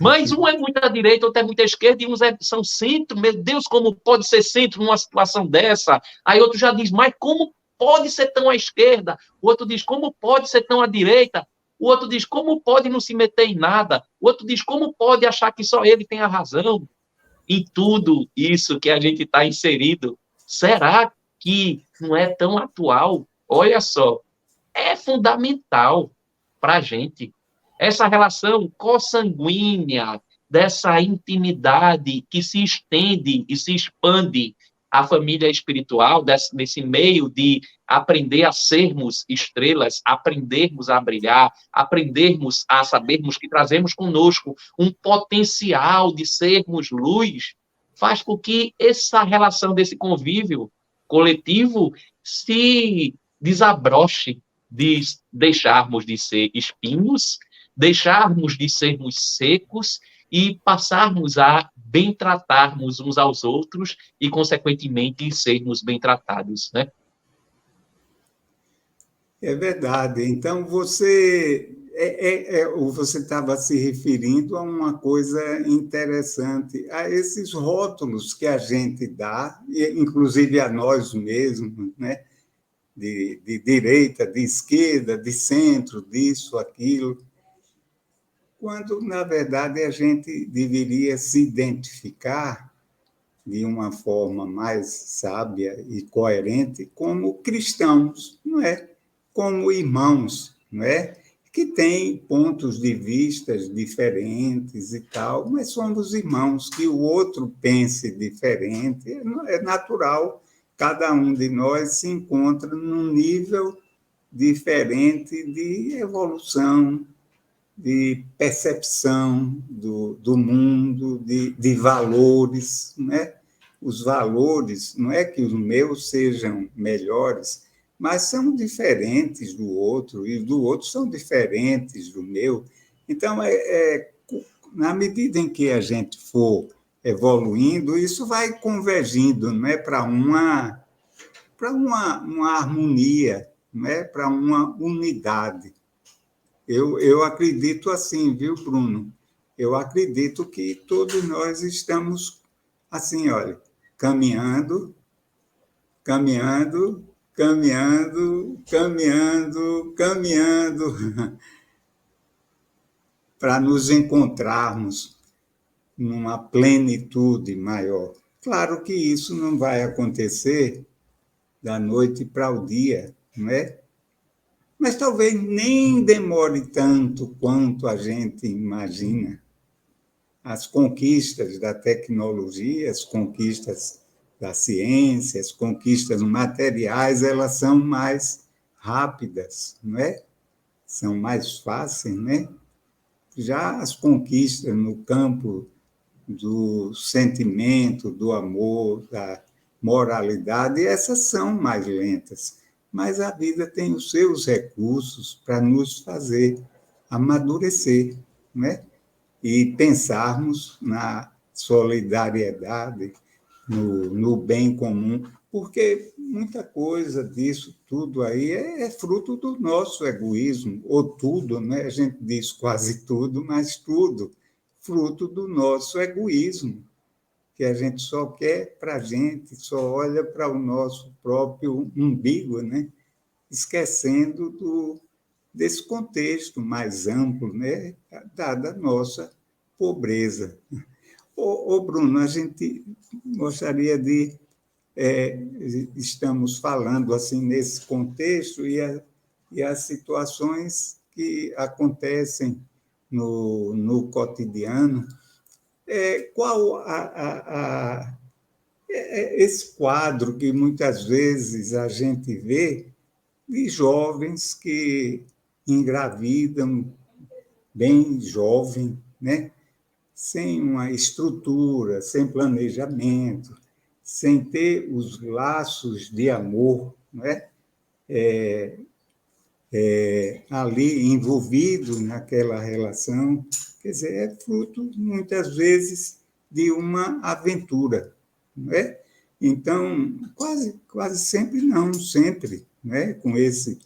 Mas um é muito à direita, outro é muito à esquerda, e uns são centro. Meu Deus, como pode ser centro numa situação dessa? Aí outro já diz, mas como pode ser tão à esquerda? O outro diz, como pode ser tão à direita? O outro diz, como pode não se meter em nada? O outro diz, como pode achar que só ele tem a razão? Em tudo isso que a gente está inserido, será que não é tão atual? Olha só, é fundamental para a gente. Essa relação consanguínea, dessa intimidade que se estende e se expande à família espiritual, nesse meio de aprender a sermos estrelas, aprendermos a brilhar, aprendermos a sabermos que trazemos conosco um potencial de sermos luz, faz com que essa relação desse convívio coletivo se desabroche, de deixarmos de ser espinhos, deixarmos de sermos secos e passarmos a bem tratarmos uns aos outros e, consequentemente, sermos bem tratados, né? É verdade. Então, você estava se referindo a uma coisa interessante, a esses rótulos que a gente dá, inclusive a nós mesmos, né? De direita, de esquerda, de centro, disso, aquilo, quando, na verdade, a gente deveria se identificar de uma forma mais sábia e coerente como cristãos, não é? Como irmãos, não é? Que têm pontos de vista diferentes e tal, mas somos irmãos. Que o outro pense diferente é natural. Cada um de nós se encontra num nível diferente de evolução, de percepção do mundo, de valores, né? Os valores, não é que os meus sejam melhores, mas são diferentes do outro, e do outro são diferentes do meu. Então, na medida em que a gente for evoluindo, isso vai convergindo, não é, para uma harmonia, não é, para uma unidade. Eu acredito assim, viu, Bruno? Eu acredito que todos nós estamos assim, olha, caminhando, caminhando, caminhando, caminhando, caminhando, para nos encontrarmos numa plenitude maior. Claro que isso não vai acontecer da noite para o dia, não é? Mas talvez nem demore tanto quanto a gente imagina. as conquistas da tecnologia, as conquistas da ciência, as conquistas materiais, elas são mais rápidas, não é? São mais fáceis, né? Já as conquistas no campo do sentimento, do amor, da moralidade, essas são mais lentas. Mas a vida tem os seus recursos para nos fazer amadurecer, né? E pensarmos na solidariedade, no bem comum, porque muita coisa disso tudo aí é fruto do nosso egoísmo, ou tudo, né? A gente diz quase tudo, mas tudo, fruto do nosso egoísmo, que a gente só quer para a gente, só olha para o nosso próprio umbigo, né? Esquecendo desse contexto mais amplo, né? Dada a nossa pobreza. Bruno, a gente gostaria de... estamos falando assim nesse contexto e as situações que acontecem no cotidiano. Qual esse quadro que muitas vezes a gente vê de jovens que engravidam bem jovem, né? Sem uma estrutura, sem planejamento, sem ter os laços de amor, não é? Ali envolvido naquela relação, quer dizer, é fruto, muitas vezes, de uma aventura, não é? Então, quase sempre não, sempre, né? Com esse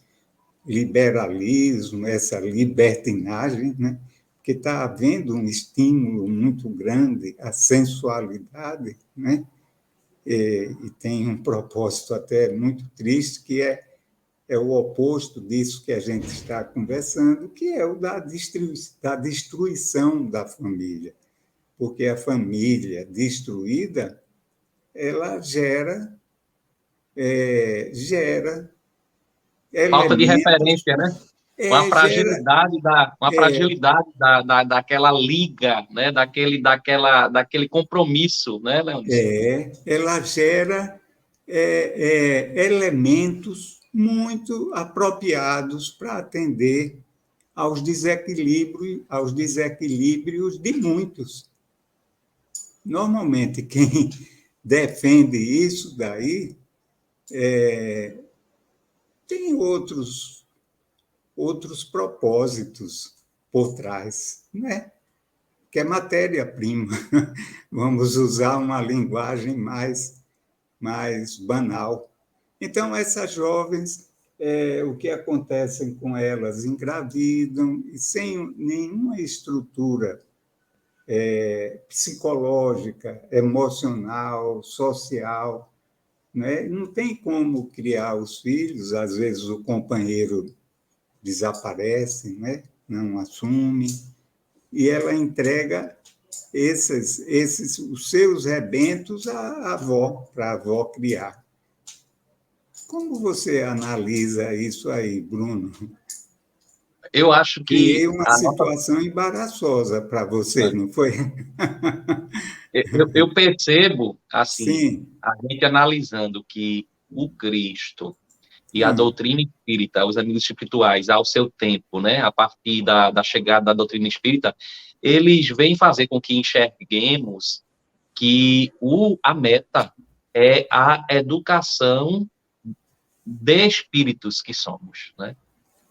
liberalismo, essa libertinagem, né? Porque está havendo um estímulo muito grande à sensualidade, né? E tem um propósito até muito triste, que é o oposto disso que a gente está conversando, que é o da destruição da família. Porque a família destruída, ela gera Falta de elementos, referência, né? Uma gera... fragilidade daquela liga, né? Daquele compromisso, né, Leonis? Ela gera elementos muito apropriados para atender aos desequilíbrios de muitos. Normalmente, quem defende isso daí tem outros propósitos por trás, né? Que é matéria-prima. Vamos usar uma linguagem mais banal. Então, essas jovens, o que acontece com elas? Engravidam e sem nenhuma estrutura psicológica, emocional, social, né? Não tem como criar os filhos, às vezes o companheiro desaparece, né? Não assume, e ela entrega os seus rebentos à avó, para a avó criar. Como você analisa isso aí, Bruno? Eu acho que Criei uma situação embaraçosa para você, não foi? eu percebo, assim, Sim. a gente analisando que o Cristo e a doutrina espírita, os amigos espirituais, ao seu tempo, né, a partir da chegada da doutrina espírita, eles vêm fazer com que enxerguemos que a meta é a educação de espíritos que somos, né?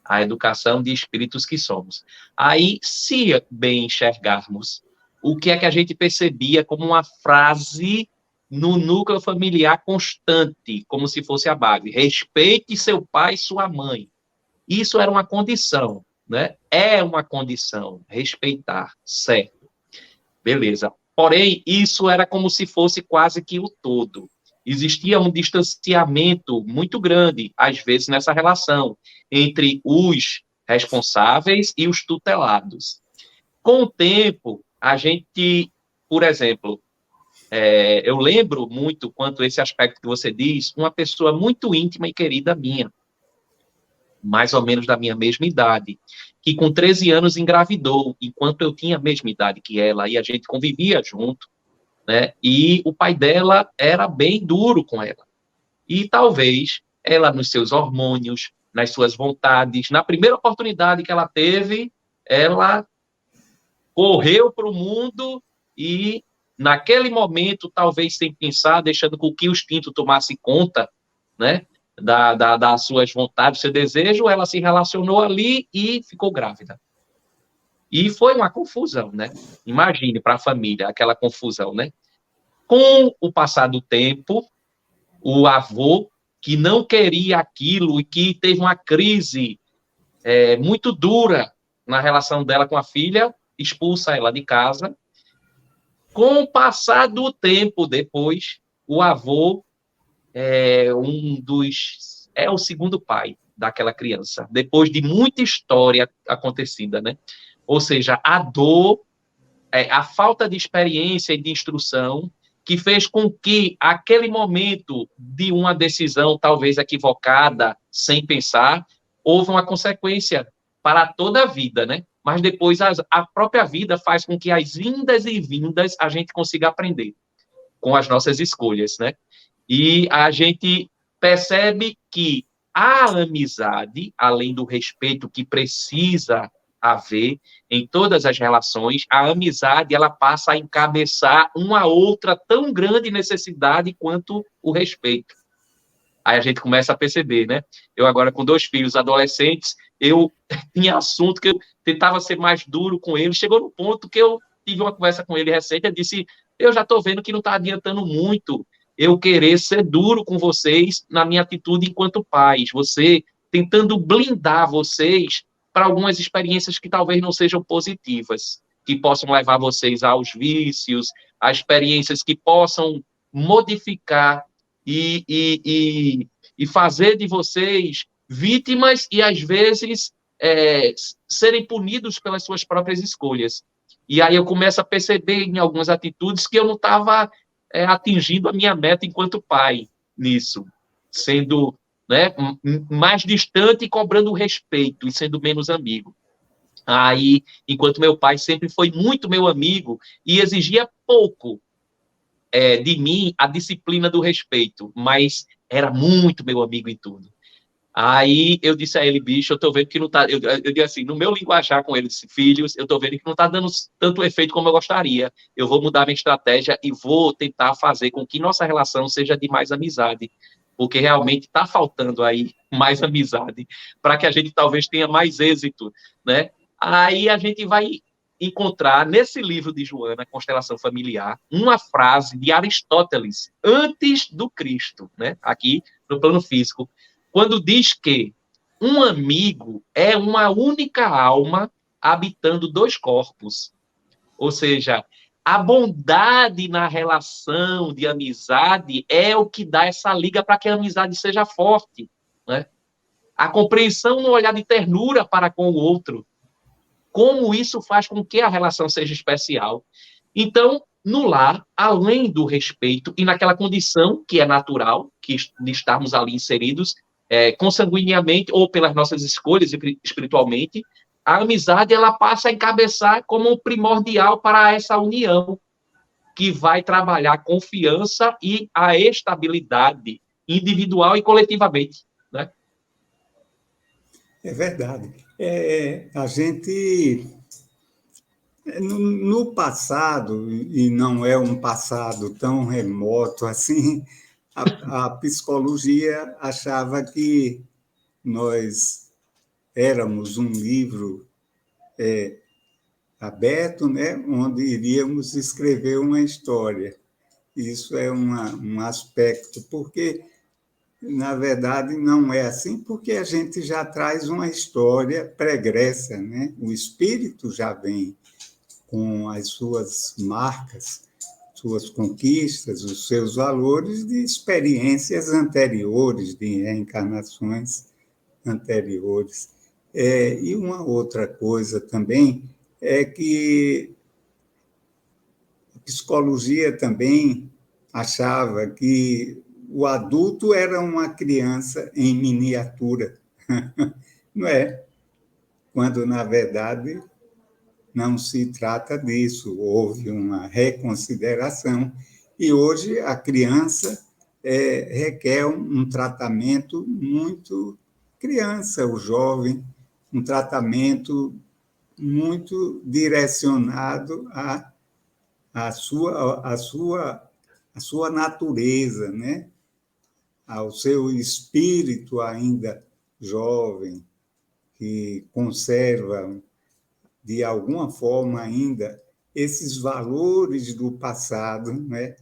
A educação de espíritos que somos. Aí, se bem enxergarmos, o que é que a gente percebia como uma frase no núcleo familiar constante, como se fosse a base: respeite seu pai e sua mãe. Isso era uma condição, né? É uma condição, respeitar, certo? Beleza. Porém, isso era como se fosse quase que o todo. Existia um distanciamento muito grande, às vezes, nessa relação entre os responsáveis e os tutelados. Com o tempo, a gente, por exemplo, eu lembro muito quanto esse aspecto que você diz, uma pessoa muito íntima e querida minha, mais ou menos da minha mesma idade, que com 13 anos engravidou, enquanto eu tinha a mesma idade que ela, e a gente convivia junto, né? E o pai dela era bem duro com ela. E talvez ela, nos seus hormônios, nas suas vontades, na primeira oportunidade que ela teve, ela correu para o mundo e, naquele momento, talvez sem pensar, deixando com que o instinto tomasse conta, né, das suas vontades, seu desejo, ela se relacionou ali e ficou grávida. E foi uma confusão, né? Imagine para a família aquela confusão, né? Com o passar do tempo, o avô, que não queria aquilo e que teve uma crise muito dura na relação dela com a filha, expulsa ela de casa. Com o passar do tempo depois, o avô é o segundo pai daquela criança, depois de muita história acontecida, né? Ou seja, a dor, a falta de experiência e de instrução, que fez com que aquele momento de uma decisão talvez equivocada, sem pensar, houve uma consequência para toda a vida, né? Mas depois a própria vida faz com que as indas e vindas a gente consiga aprender com as nossas escolhas, né? E a gente percebe que a amizade, além do respeito que precisa haver em todas as relações, a amizade ela passa a encabeçar uma outra tão grande necessidade quanto o respeito. Aí a gente começa a perceber, né? Eu agora com 2 filhos adolescentes, eu tinha assunto que eu tentava ser mais duro com eles, chegou no ponto que eu tive uma conversa com ele recente, eu disse, eu já estou vendo que não está adiantando muito eu querer ser duro com vocês na minha atitude enquanto pais, você tentando blindar vocês para algumas experiências que talvez não sejam positivas, que possam levar vocês aos vícios, a experiências que possam modificar e fazer de vocês vítimas e, às vezes, serem punidos pelas suas próprias escolhas. E aí eu começo a perceber em algumas atitudes que eu não estava atingindo a minha meta enquanto pai nisso, sendo, né, mais distante e cobrando respeito e sendo menos amigo. Aí, enquanto meu pai sempre foi muito meu amigo e exigia pouco de mim a disciplina do respeito, mas era muito meu amigo em tudo. Aí eu disse a ele, bicho, eu tô vendo que não tá. Eu disse assim, no meu linguajar com ele, disse, filhos, eu tô vendo que não tá dando tanto efeito como eu gostaria. Eu vou mudar minha estratégia e vou tentar fazer com que nossa relação seja de mais amizade. Porque realmente está faltando aí mais amizade, para que a gente talvez tenha mais êxito, né? Aí a gente vai encontrar nesse livro de Joana, Constelação Familiar, uma frase de Aristóteles, antes do Cristo, né? Aqui no plano físico, quando diz que um amigo é uma única alma habitando 2 corpos. Ou seja, a bondade na relação de amizade é o que dá essa liga para que a amizade seja forte, né? A compreensão no olhar de ternura para com o outro. Como isso faz com que a relação seja especial. Então, no lar, além do respeito e naquela condição que é natural, que de estarmos ali inseridos, consanguineamente ou pelas nossas escolhas espiritualmente, a amizade ela passa a encabeçar como primordial para essa união, que vai trabalhar a confiança e a estabilidade individual e coletivamente, né? É verdade. A gente, no passado, e não é um passado tão remoto assim, a psicologia achava que nós éramos um livro aberto, né, onde iríamos escrever uma história. Isso é um aspecto, porque, na verdade, não é assim, porque a gente já traz uma história pregressa, né? O espírito já vem com as suas marcas, suas conquistas, os seus valores de experiências anteriores, de reencarnações anteriores. E uma outra coisa também é que a psicologia também achava que o adulto era uma criança em miniatura, não é? quando, na verdade, não se trata disso. Houve uma reconsideração e hoje a criança requer um tratamento muito criança, o jovem, um tratamento muito direcionado à sua natureza, né? Ao seu espírito ainda jovem, que conserva, de alguma forma, ainda esses valores do passado, né?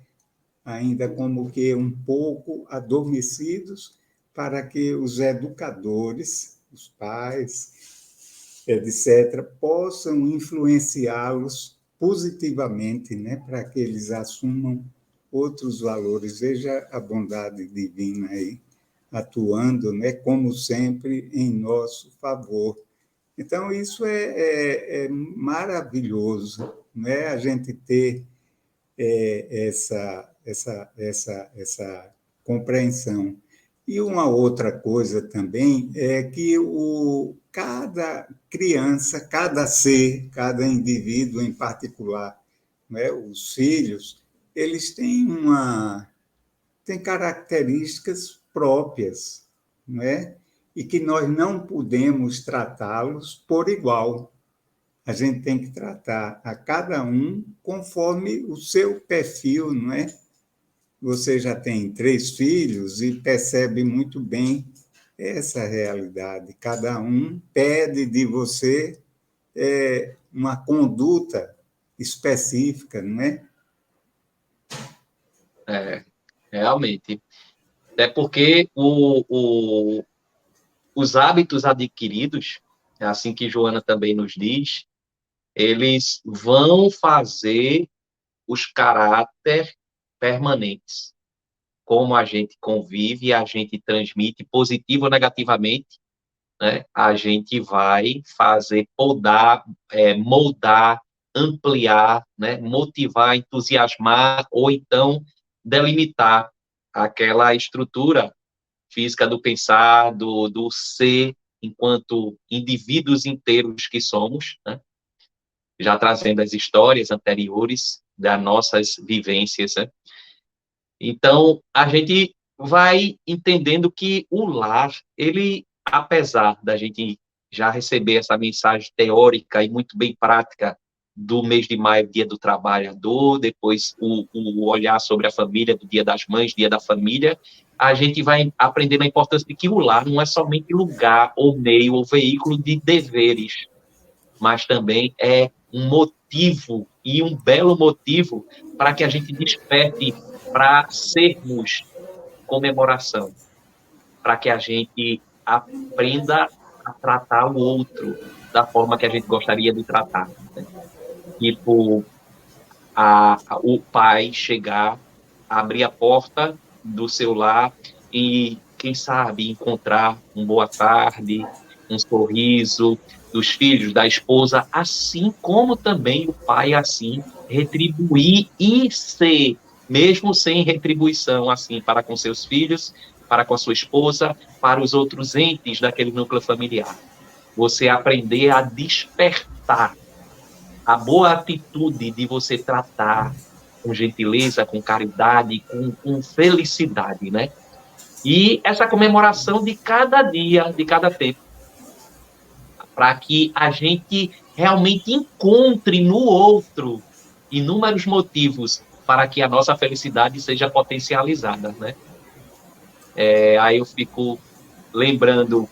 Ainda como que um pouco adormecidos, para que os educadores, os pais, etc., possam influenciá-los positivamente, né? Para que eles assumam outros valores. Veja a bondade divina aí, atuando, né? Como sempre, em nosso favor. Então, isso é maravilhoso, né? A gente ter essa compreensão. E uma outra coisa também é que cada criança, cada ser, cada indivíduo em particular, né? Os filhos, eles têm características próprias, não é? E que nós não podemos tratá-los por igual. A gente tem que tratar a cada um conforme o seu perfil, não é? Você já tem 3 filhos e percebe muito bem essa realidade. Cada um pede de você uma conduta específica, não é? Realmente. Até porque os hábitos adquiridos, é assim que Joana também nos diz, eles vão fazer os caráter permanentes. Como a gente convive, a gente transmite positivo ou negativamente, né? A gente vai fazer moldar, ampliar, né? Motivar, entusiasmar, ou então delimitar aquela estrutura física do pensar, do ser, enquanto indivíduos inteiros que somos, né? Já trazendo as histórias anteriores das nossas vivências, né? Então, a gente vai entendendo que o lar, ele, apesar da gente já receber essa mensagem teórica e muito bem prática do mês de maio, Dia do Trabalhador, depois o olhar sobre a família, do Dia das Mães, Dia da Família, a gente vai aprendendo a importância de que o lar não é somente lugar ou meio ou veículo de deveres, mas também é um motivo, e um belo motivo, para que a gente desperte para sermos comemoração, para que a gente aprenda a tratar o outro da forma que a gente gostaria de tratar, né? Tipo, o pai chegar, abrir a porta do seu lar e, quem sabe, encontrar uma boa tarde, um sorriso dos filhos, da esposa, assim como também o pai, assim, retribuir e ser, mesmo sem retribuição, assim, para com seus filhos, para com a sua esposa, para os outros entes daquele núcleo familiar. Você aprender a despertar a boa atitude de você tratar com gentileza, com caridade, com felicidade, né? E essa comemoração de cada dia, de cada tempo, para que a gente realmente encontre no outro inúmeros motivos para que a nossa felicidade seja potencializada, né? Aí eu fico lembrando,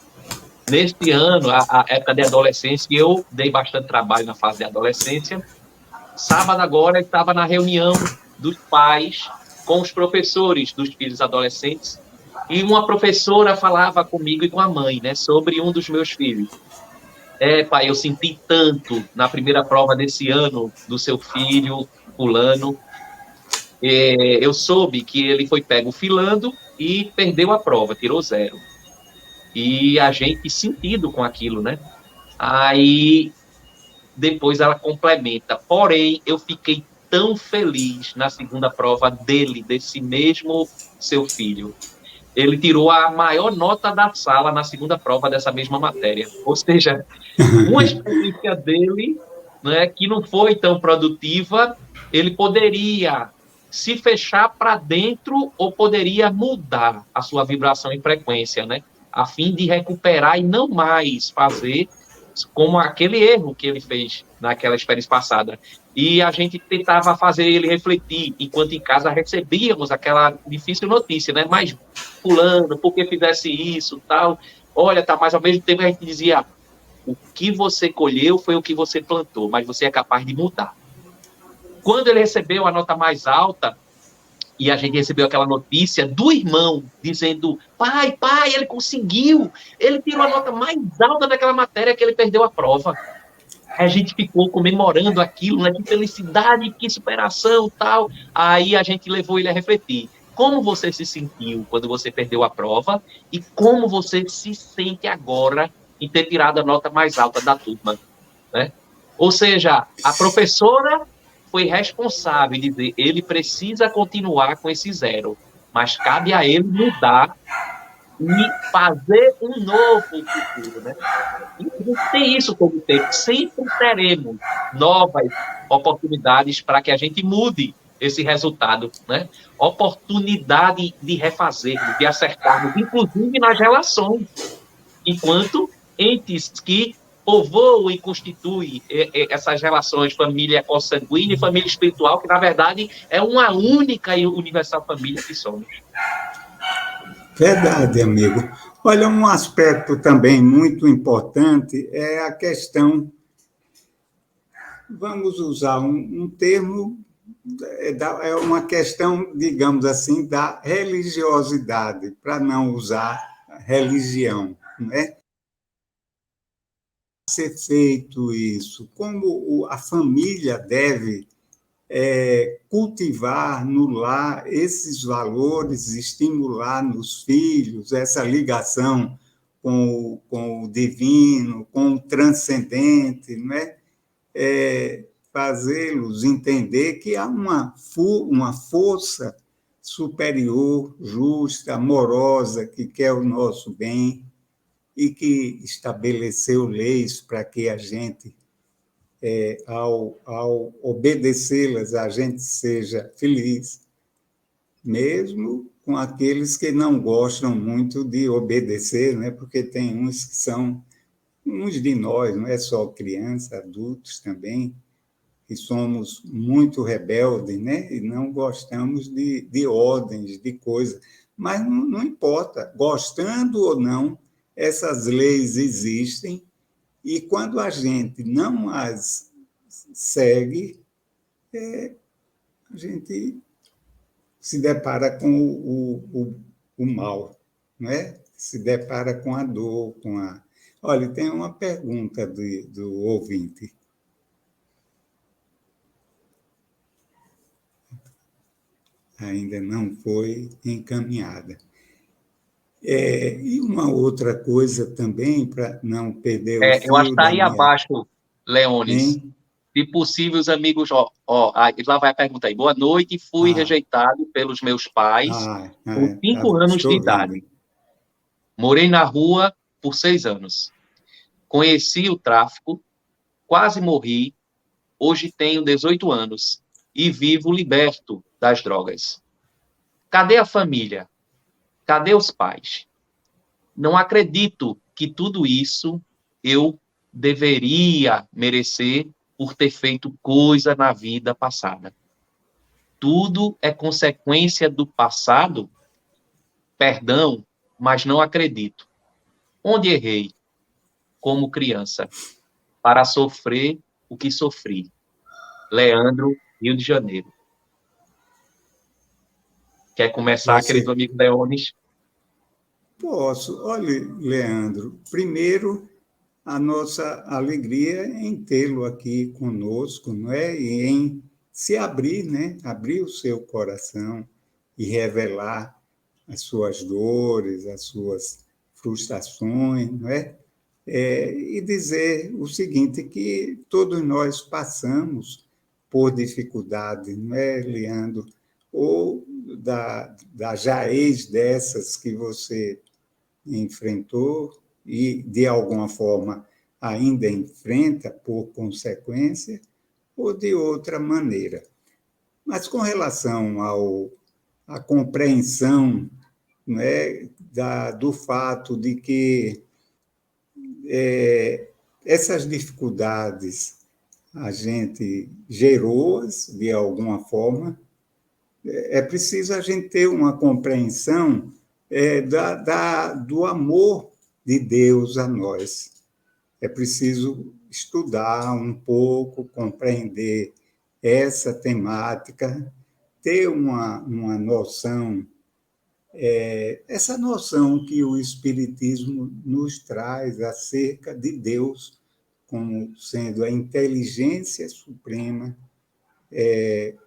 neste ano, a época de adolescência, eu dei bastante trabalho na fase de adolescência. Sábado agora, eu estava na reunião dos pais com os professores dos filhos adolescentes, e uma professora falava comigo e com a mãe, né, sobre um dos meus filhos. Pai, eu senti tanto na primeira prova desse ano do seu filho, fulano. Eu soube que ele foi pego filando e perdeu a prova, tirou 0. E a gente sentido com aquilo, né? Aí, depois ela complementa. Porém, eu fiquei tão feliz na segunda prova dele, desse mesmo seu filho. ele tirou a maior nota da sala na segunda prova dessa mesma matéria. Ou seja, uma experiência dele, né, que não foi tão produtiva, ele poderia se fechar para dentro ou poderia mudar a sua vibração e frequência, né, a fim de recuperar e não mais fazer como aquele erro que ele fez naquela experiência passada. E a gente tentava fazer ele refletir, enquanto em casa recebíamos aquela difícil notícia, né? Mas fulano, por que fizesse isso, tal? Olha, tá, mas ao mesmo tempo a gente dizia, o que você colheu foi o que você plantou, mas você é capaz de mudar. Quando ele recebeu a nota mais alta, e a gente recebeu aquela notícia do irmão, dizendo, pai, ele conseguiu, ele tirou a nota mais alta daquela matéria que ele perdeu a prova. A gente ficou comemorando aquilo, né? Que felicidade, que superação, tal. Aí a gente levou ele a refletir. Como você se sentiu quando você perdeu a prova e como você se sente agora em ter tirado a nota mais alta da turma, né? Ou seja, a professora foi responsável de dizer ele precisa continuar com esse zero, mas cabe a ele mudar e fazer um novo futuro, né? E a gente tem isso todo o tempo. Sempre teremos novas oportunidades para que a gente mude esse resultado, né? Oportunidade de refazermos, de acertarmos, inclusive nas relações, enquanto entes que povoam e constituem essas relações, família consanguínea e família espiritual, que, na verdade, é uma única e universal família que somos. Verdade, amigo. Olha, um aspecto também muito importante é a questão, vamos usar um termo, é uma questão, digamos assim, da religiosidade, para não usar religião, não é? Ser feito isso, como a família deve cultivar no lar esses valores, estimular nos filhos essa ligação com o divino, com o transcendente, não é? Fazê-los entender que há uma força superior, justa, amorosa, que quer o nosso bem e que estabeleceu leis para que a gente, ao obedecê-las, a gente seja feliz, mesmo com aqueles que não gostam muito de obedecer, né? Porque tem uns que são, uns de nós, não é só criança, adultos também, que somos muito rebeldes, né? E não gostamos de ordens, de coisas. Mas não importa, gostando ou não, essas leis existem, e quando a gente não as segue, a gente se depara com o mal, não é? Se depara com a dor, com a... Olha, tem uma pergunta do ouvinte. Ainda não foi encaminhada. E uma outra coisa também, para não perder o Eu acho fio que está da aí minha... abaixo, Leones. Hein? Se possível, os amigos, lá vai a pergunta aí. Boa noite, fui rejeitado pelos meus pais com 5 anos de estou idade. vendo. Morei na rua por 6 anos. Conheci o tráfico, quase morri. Hoje tenho 18 anos e vivo liberto das drogas. Cadê a família? Cadê os pais? Não acredito que tudo isso eu deveria merecer por ter feito coisa na vida passada. Tudo é consequência do passado, perdão, mas não acredito. Onde errei, como criança, para sofrer o que sofri? Leandro, Rio de Janeiro. Quer começar, querido amigo Leones? Posso. Olha, Leandro, primeiro, a nossa alegria em tê-lo aqui conosco, não é? E em se abrir, né? Abrir o seu coração e revelar as suas dores, as suas frustrações, não é? E dizer o seguinte, que todos nós passamos por dificuldades, não é, Leandro? Ou da jaez dessas que você enfrentou e, de alguma forma, ainda enfrenta por consequência, ou de outra maneira. Mas com relação à compreensão, né, do fato de que essas dificuldades a gente gerou-as de alguma forma, é preciso a gente ter uma compreensão do amor de Deus a nós. É preciso estudar um pouco, compreender essa temática, ter uma noção, essa noção que o Espiritismo nos traz acerca de Deus como sendo a inteligência suprema,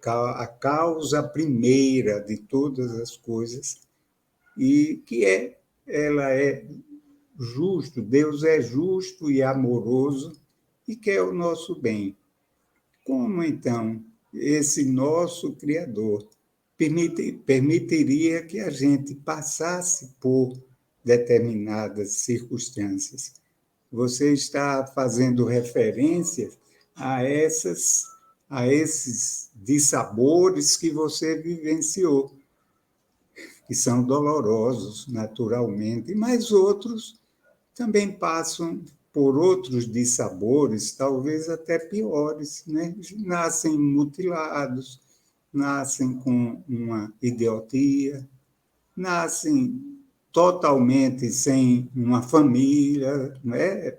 a causa primeira de todas as coisas, e que ela é justo, Deus é justo e amoroso e quer o nosso bem. Como, então, esse nosso Criador permitiria que a gente passasse por determinadas circunstâncias? Você está fazendo referência a esses dissabores que você vivenciou, que são dolorosos, naturalmente, mas outros também passam por outros dissabores, talvez até piores, né? Nascem mutilados, nascem com uma idiotia, nascem totalmente sem uma família, né?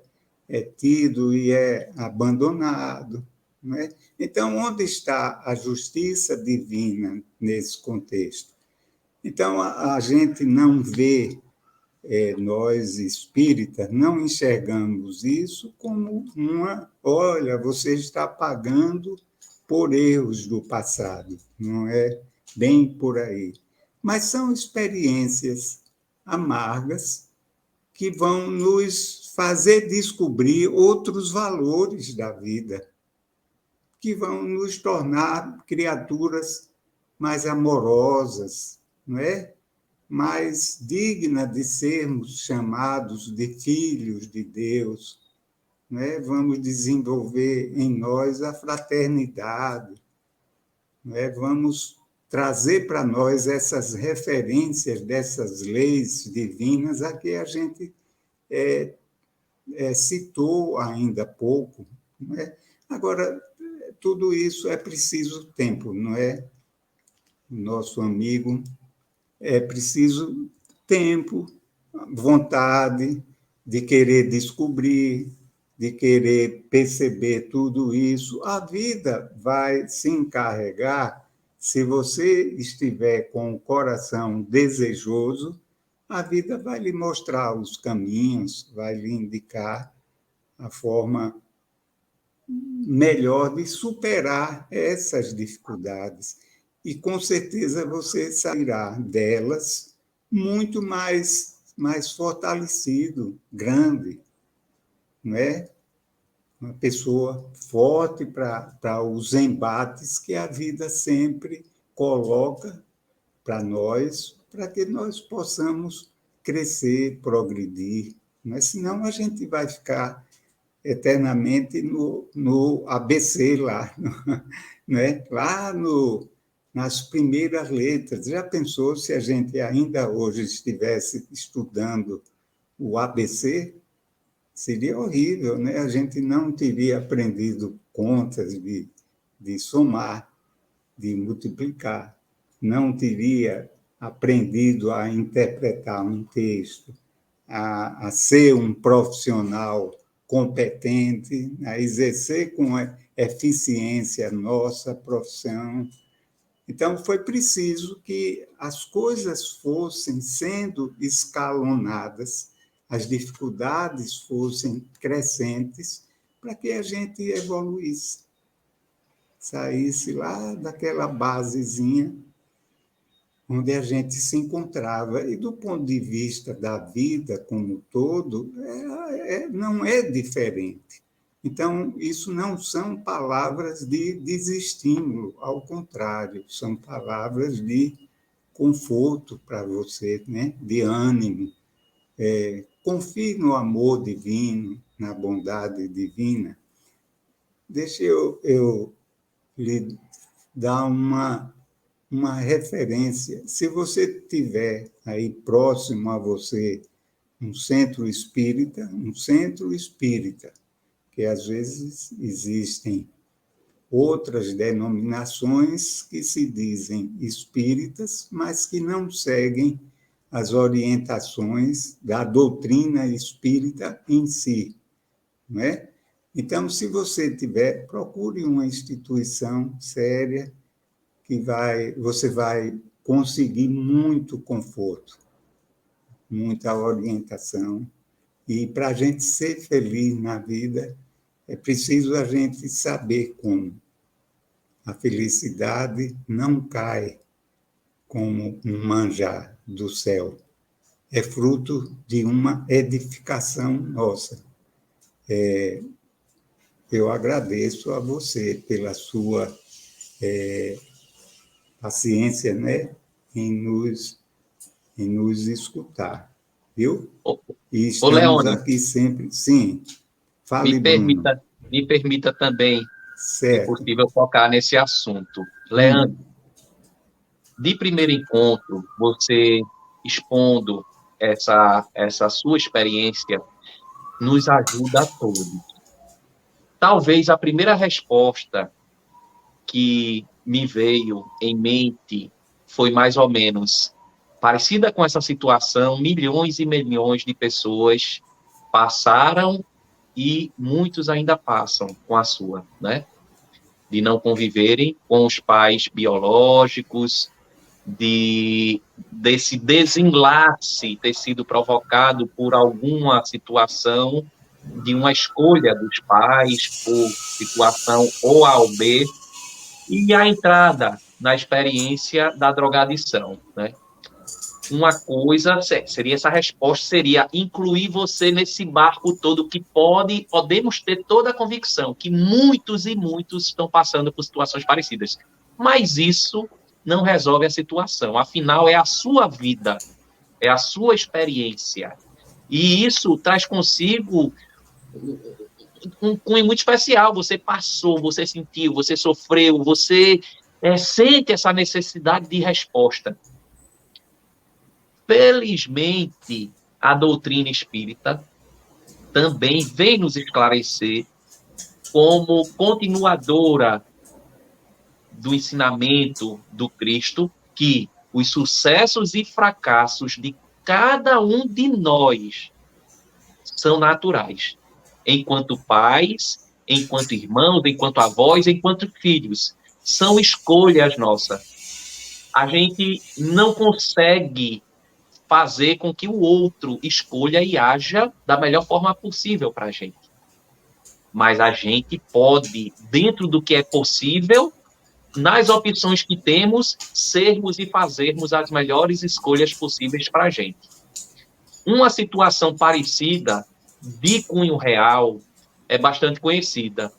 É tido e é abandonado, né? Então, onde está a justiça divina nesse contexto? Então, a gente não vê, nós espíritas, não enxergamos isso como olha, você está pagando por erros do passado, não é bem por aí. Mas são experiências amargas que vão nos fazer descobrir outros valores da vida, que vão nos tornar criaturas mais amorosas, não é? Mais dignas de sermos chamados de filhos de Deus, né? Vamos desenvolver em nós a fraternidade, né? Vamos trazer para nós essas referências dessas leis divinas a que a gente citou ainda há pouco, não é? Agora, tudo isso é preciso tempo, não é? Nosso amigo, é preciso tempo, vontade de querer descobrir, de querer perceber tudo isso. A vida vai se encarregar, se você estiver com o coração desejoso, a vida vai lhe mostrar os caminhos, vai lhe indicar a forma melhor de superar essas dificuldades. E, com certeza, você sairá delas muito mais fortalecido, grande, não é? Uma pessoa forte para os embates que a vida sempre coloca para nós, para que nós possamos crescer, progredir. Mas, senão, a gente vai ficar eternamente no ABC lá, né? Lá nas primeiras letras. Já pensou se a gente ainda hoje estivesse estudando o ABC? Seria horrível, né? A gente não teria aprendido contas de somar, de multiplicar, não teria aprendido a interpretar um texto, a ser um profissional competente, a exercer com eficiência a nossa profissão. Então, foi preciso que as coisas fossem sendo escalonadas, as dificuldades fossem crescentes, para que a gente evoluísse, saísse lá daquela basezinha onde a gente se encontrava. E, do ponto de vista da vida como um todo, não é diferente. Então, isso não são palavras de desestímulo, ao contrário, são palavras de conforto para você, né? De ânimo. Confie no amor divino, na bondade divina. Deixa eu lhe dar uma referência. Se você tiver aí próximo a você um centro espírita, que às vezes existem outras denominações que se dizem espíritas, mas que não seguem as orientações da doutrina espírita em si, não é? Então, se você tiver, procure uma instituição séria que você vai conseguir muito conforto, muita orientação. E para a gente ser feliz na vida, é preciso a gente saber como. A felicidade não cai como um manjar do céu. É fruto de uma edificação nossa. Eu agradeço a você pela sua paciência, né, em nos escutar, viu? E estamos Leone, aqui sempre. Sim, fale, me Bruno. permita também, se Certo. possível, focar nesse assunto. Leandro, de primeiro encontro, você expondo essa sua experiência, nos ajuda a todos. Talvez a primeira resposta que me veio em mente foi mais ou menos parecida com essa situação. Milhões e milhões de pessoas passaram e muitos ainda passam com a sua, né? De não conviverem com os pais biológicos, desse desenlace ter sido provocado por alguma situação de uma escolha dos pais, por situação ou A ou B, e a entrada na experiência da drogadição, né? Uma coisa seria essa resposta, seria incluir você nesse barco todo que podemos ter toda a convicção que muitos e muitos estão passando por situações parecidas. Mas isso não resolve a situação. Afinal, é a sua vida, é a sua experiência. E isso traz consigo um cunho muito especial. Você passou, você sentiu, você sofreu, você sente essa necessidade de resposta. Felizmente, a doutrina espírita também vem nos esclarecer como continuadora do ensinamento do Cristo, que os sucessos e fracassos de cada um de nós são naturais, enquanto pais, enquanto irmãos, enquanto avós, enquanto filhos. São escolhas nossas. A gente não consegue fazer com que o outro escolha e haja da melhor forma possível para a gente. Mas a gente pode, dentro do que é possível, nas opções que temos, sermos e fazermos as melhores escolhas possíveis para a gente. Uma situação parecida, de cunho real, é bastante conhecida.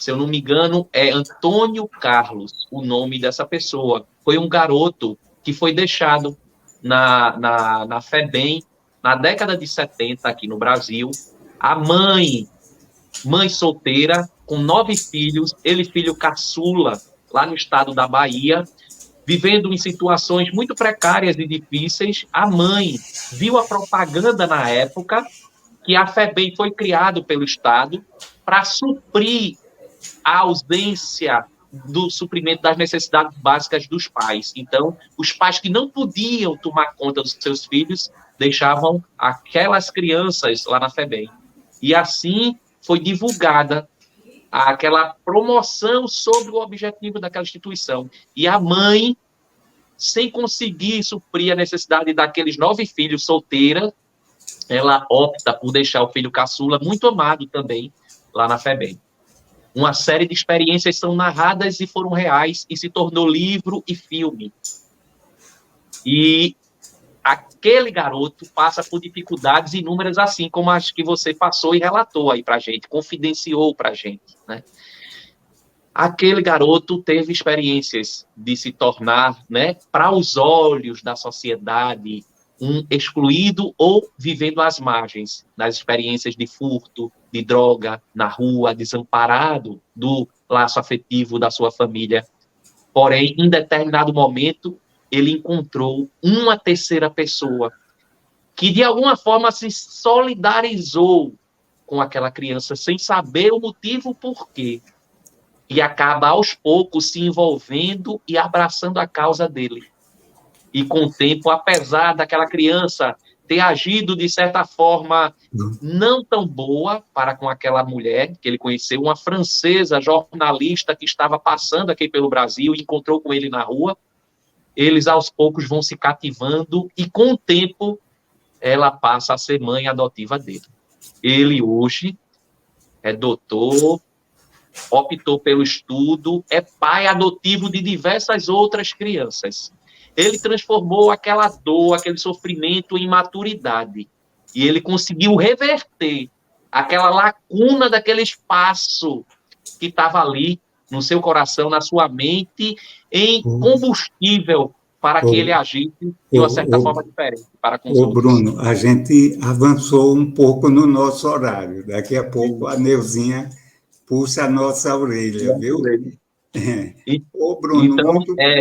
Se eu não me engano, é Antônio Carlos, o nome dessa pessoa. Foi um garoto que foi deixado na FEBEM, na década de 70, aqui no Brasil. A mãe solteira, com 9 filhos, ele filho caçula, lá no estado da Bahia, vivendo em situações muito precárias e difíceis. A mãe viu a propaganda na época que a FEBEM foi criado pelo Estado para suprir a ausência do suprimento das necessidades básicas dos pais. Então, os pais que não podiam tomar conta dos seus filhos deixavam aquelas crianças lá na FEBEM. E assim foi divulgada aquela promoção sobre o objetivo daquela instituição. E a mãe, sem conseguir suprir a necessidade daqueles 9 filhos solteira, ela opta por deixar o filho caçula, muito amado também, lá na FEBEM. Uma série de experiências são narradas e foram reais, e se tornou livro e filme. E aquele garoto passa por dificuldades inúmeras, assim como as que você passou e relatou aí para a gente, confidenciou para a gente, né? aquele garoto teve experiências de se tornar, né, para os olhos da sociedade, um excluído ou vivendo às margens das experiências de furto, de droga, na rua, desamparado do laço afetivo da sua família. Porém, em determinado momento, ele encontrou uma terceira pessoa que, de alguma forma, se solidarizou com aquela criança, sem saber o motivo por quê. E acaba, aos poucos, se envolvendo e abraçando a causa dele. E, com o tempo, apesar daquela criança ter agido, de certa forma, não tão boa para com aquela mulher que ele conheceu, uma francesa jornalista que estava passando aqui pelo Brasil e encontrou com ele na rua, eles, aos poucos, vão se cativando e, com o tempo, ela passa a ser mãe adotiva dele. Ele, hoje, é doutor, optou pelo estudo, é pai adotivo de diversas outras crianças. Ele transformou aquela dor, aquele sofrimento em maturidade. E ele conseguiu reverter aquela lacuna daquele espaço que estava ali no seu coração, na sua mente, em combustível para que ele agisse de uma certa forma diferente para com os outros. Bruno, a gente avançou um pouco no nosso horário. Daqui a pouco a Neuzinha puxa a nossa orelha, viu? Bruno, então,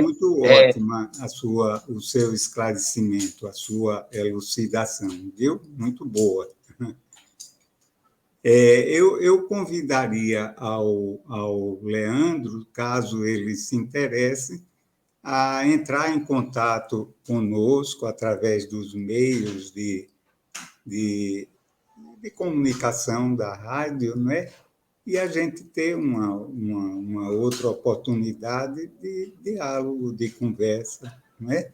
muito ótima o seu esclarecimento, a sua elucidação, viu? Muito boa. Eu convidaria ao Leandro, caso ele se interesse, a entrar em contato conosco através dos meios de comunicação da rádio, não é? E a gente ter uma outra oportunidade de diálogo, de conversa, não é?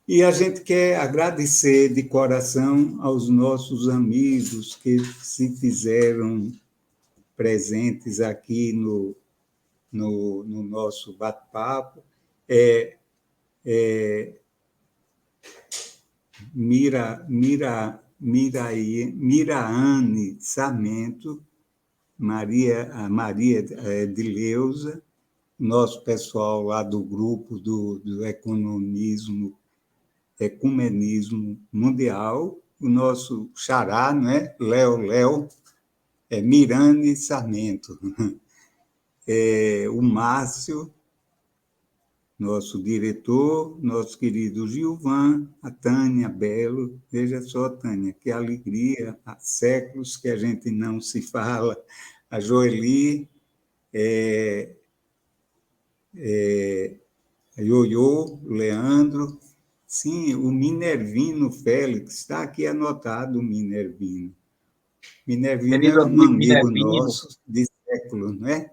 E a gente quer agradecer de coração aos nossos amigos que se fizeram presentes aqui no nosso bate-papo. Miraane Sarmento, a Maria de Leusa, nosso pessoal lá do grupo do Ecumenismo Mundial, o nosso xará, não é? Léo, Mirane Sarmento, o Márcio, nosso diretor, nosso querido Gilvan, a Tânia Belo. Veja só, Tânia, que alegria, há séculos que a gente não se fala. A Joeli, a Ioiô, o Leandro, sim, o Minervino Félix, está aqui anotado o Minervino. Minervino é um amigo nosso de séculos, não é?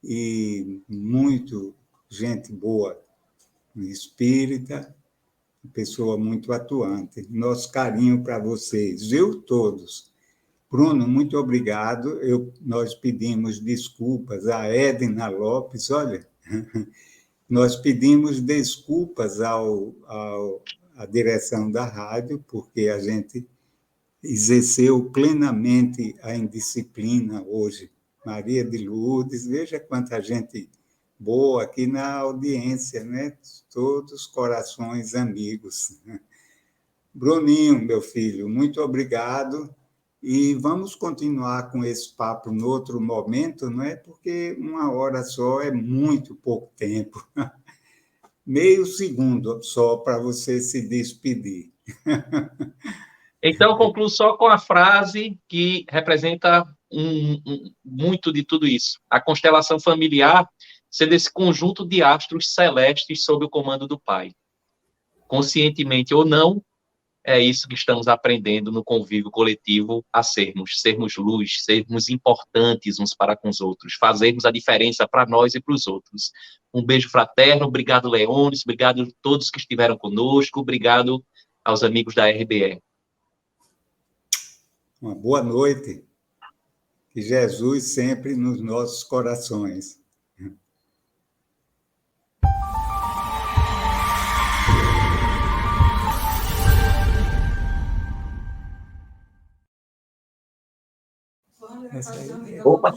E muito gente boa, espírita, pessoa muito atuante. Nosso carinho para vocês, viu, todos. Bruno, muito obrigado. Nós pedimos desculpas a Edna Lopes, olha, nós pedimos desculpas à direção da rádio, porque a gente exerceu plenamente a indisciplina hoje. Maria de Lourdes, veja quanta gente boa aqui na audiência, né? Todos corações amigos. Bruninho, meu filho, muito obrigado. E vamos continuar com esse papo em outro momento, não é? Porque 1 hora só é muito pouco tempo. Meio segundo só para você se despedir. Então, eu concluo só com a frase que representa muito de tudo isso. A constelação familiar sendo esse conjunto de astros celestes sob o comando do Pai. Conscientemente ou não, é isso que estamos aprendendo no convívio coletivo a sermos luz, sermos importantes uns para com os outros, fazermos a diferença para nós e para os outros. Um beijo fraterno, obrigado, Leones, obrigado a todos que estiveram conosco, obrigado aos amigos da RBE. Uma boa noite. Que Jesus sempre nos nossos corações. Opa,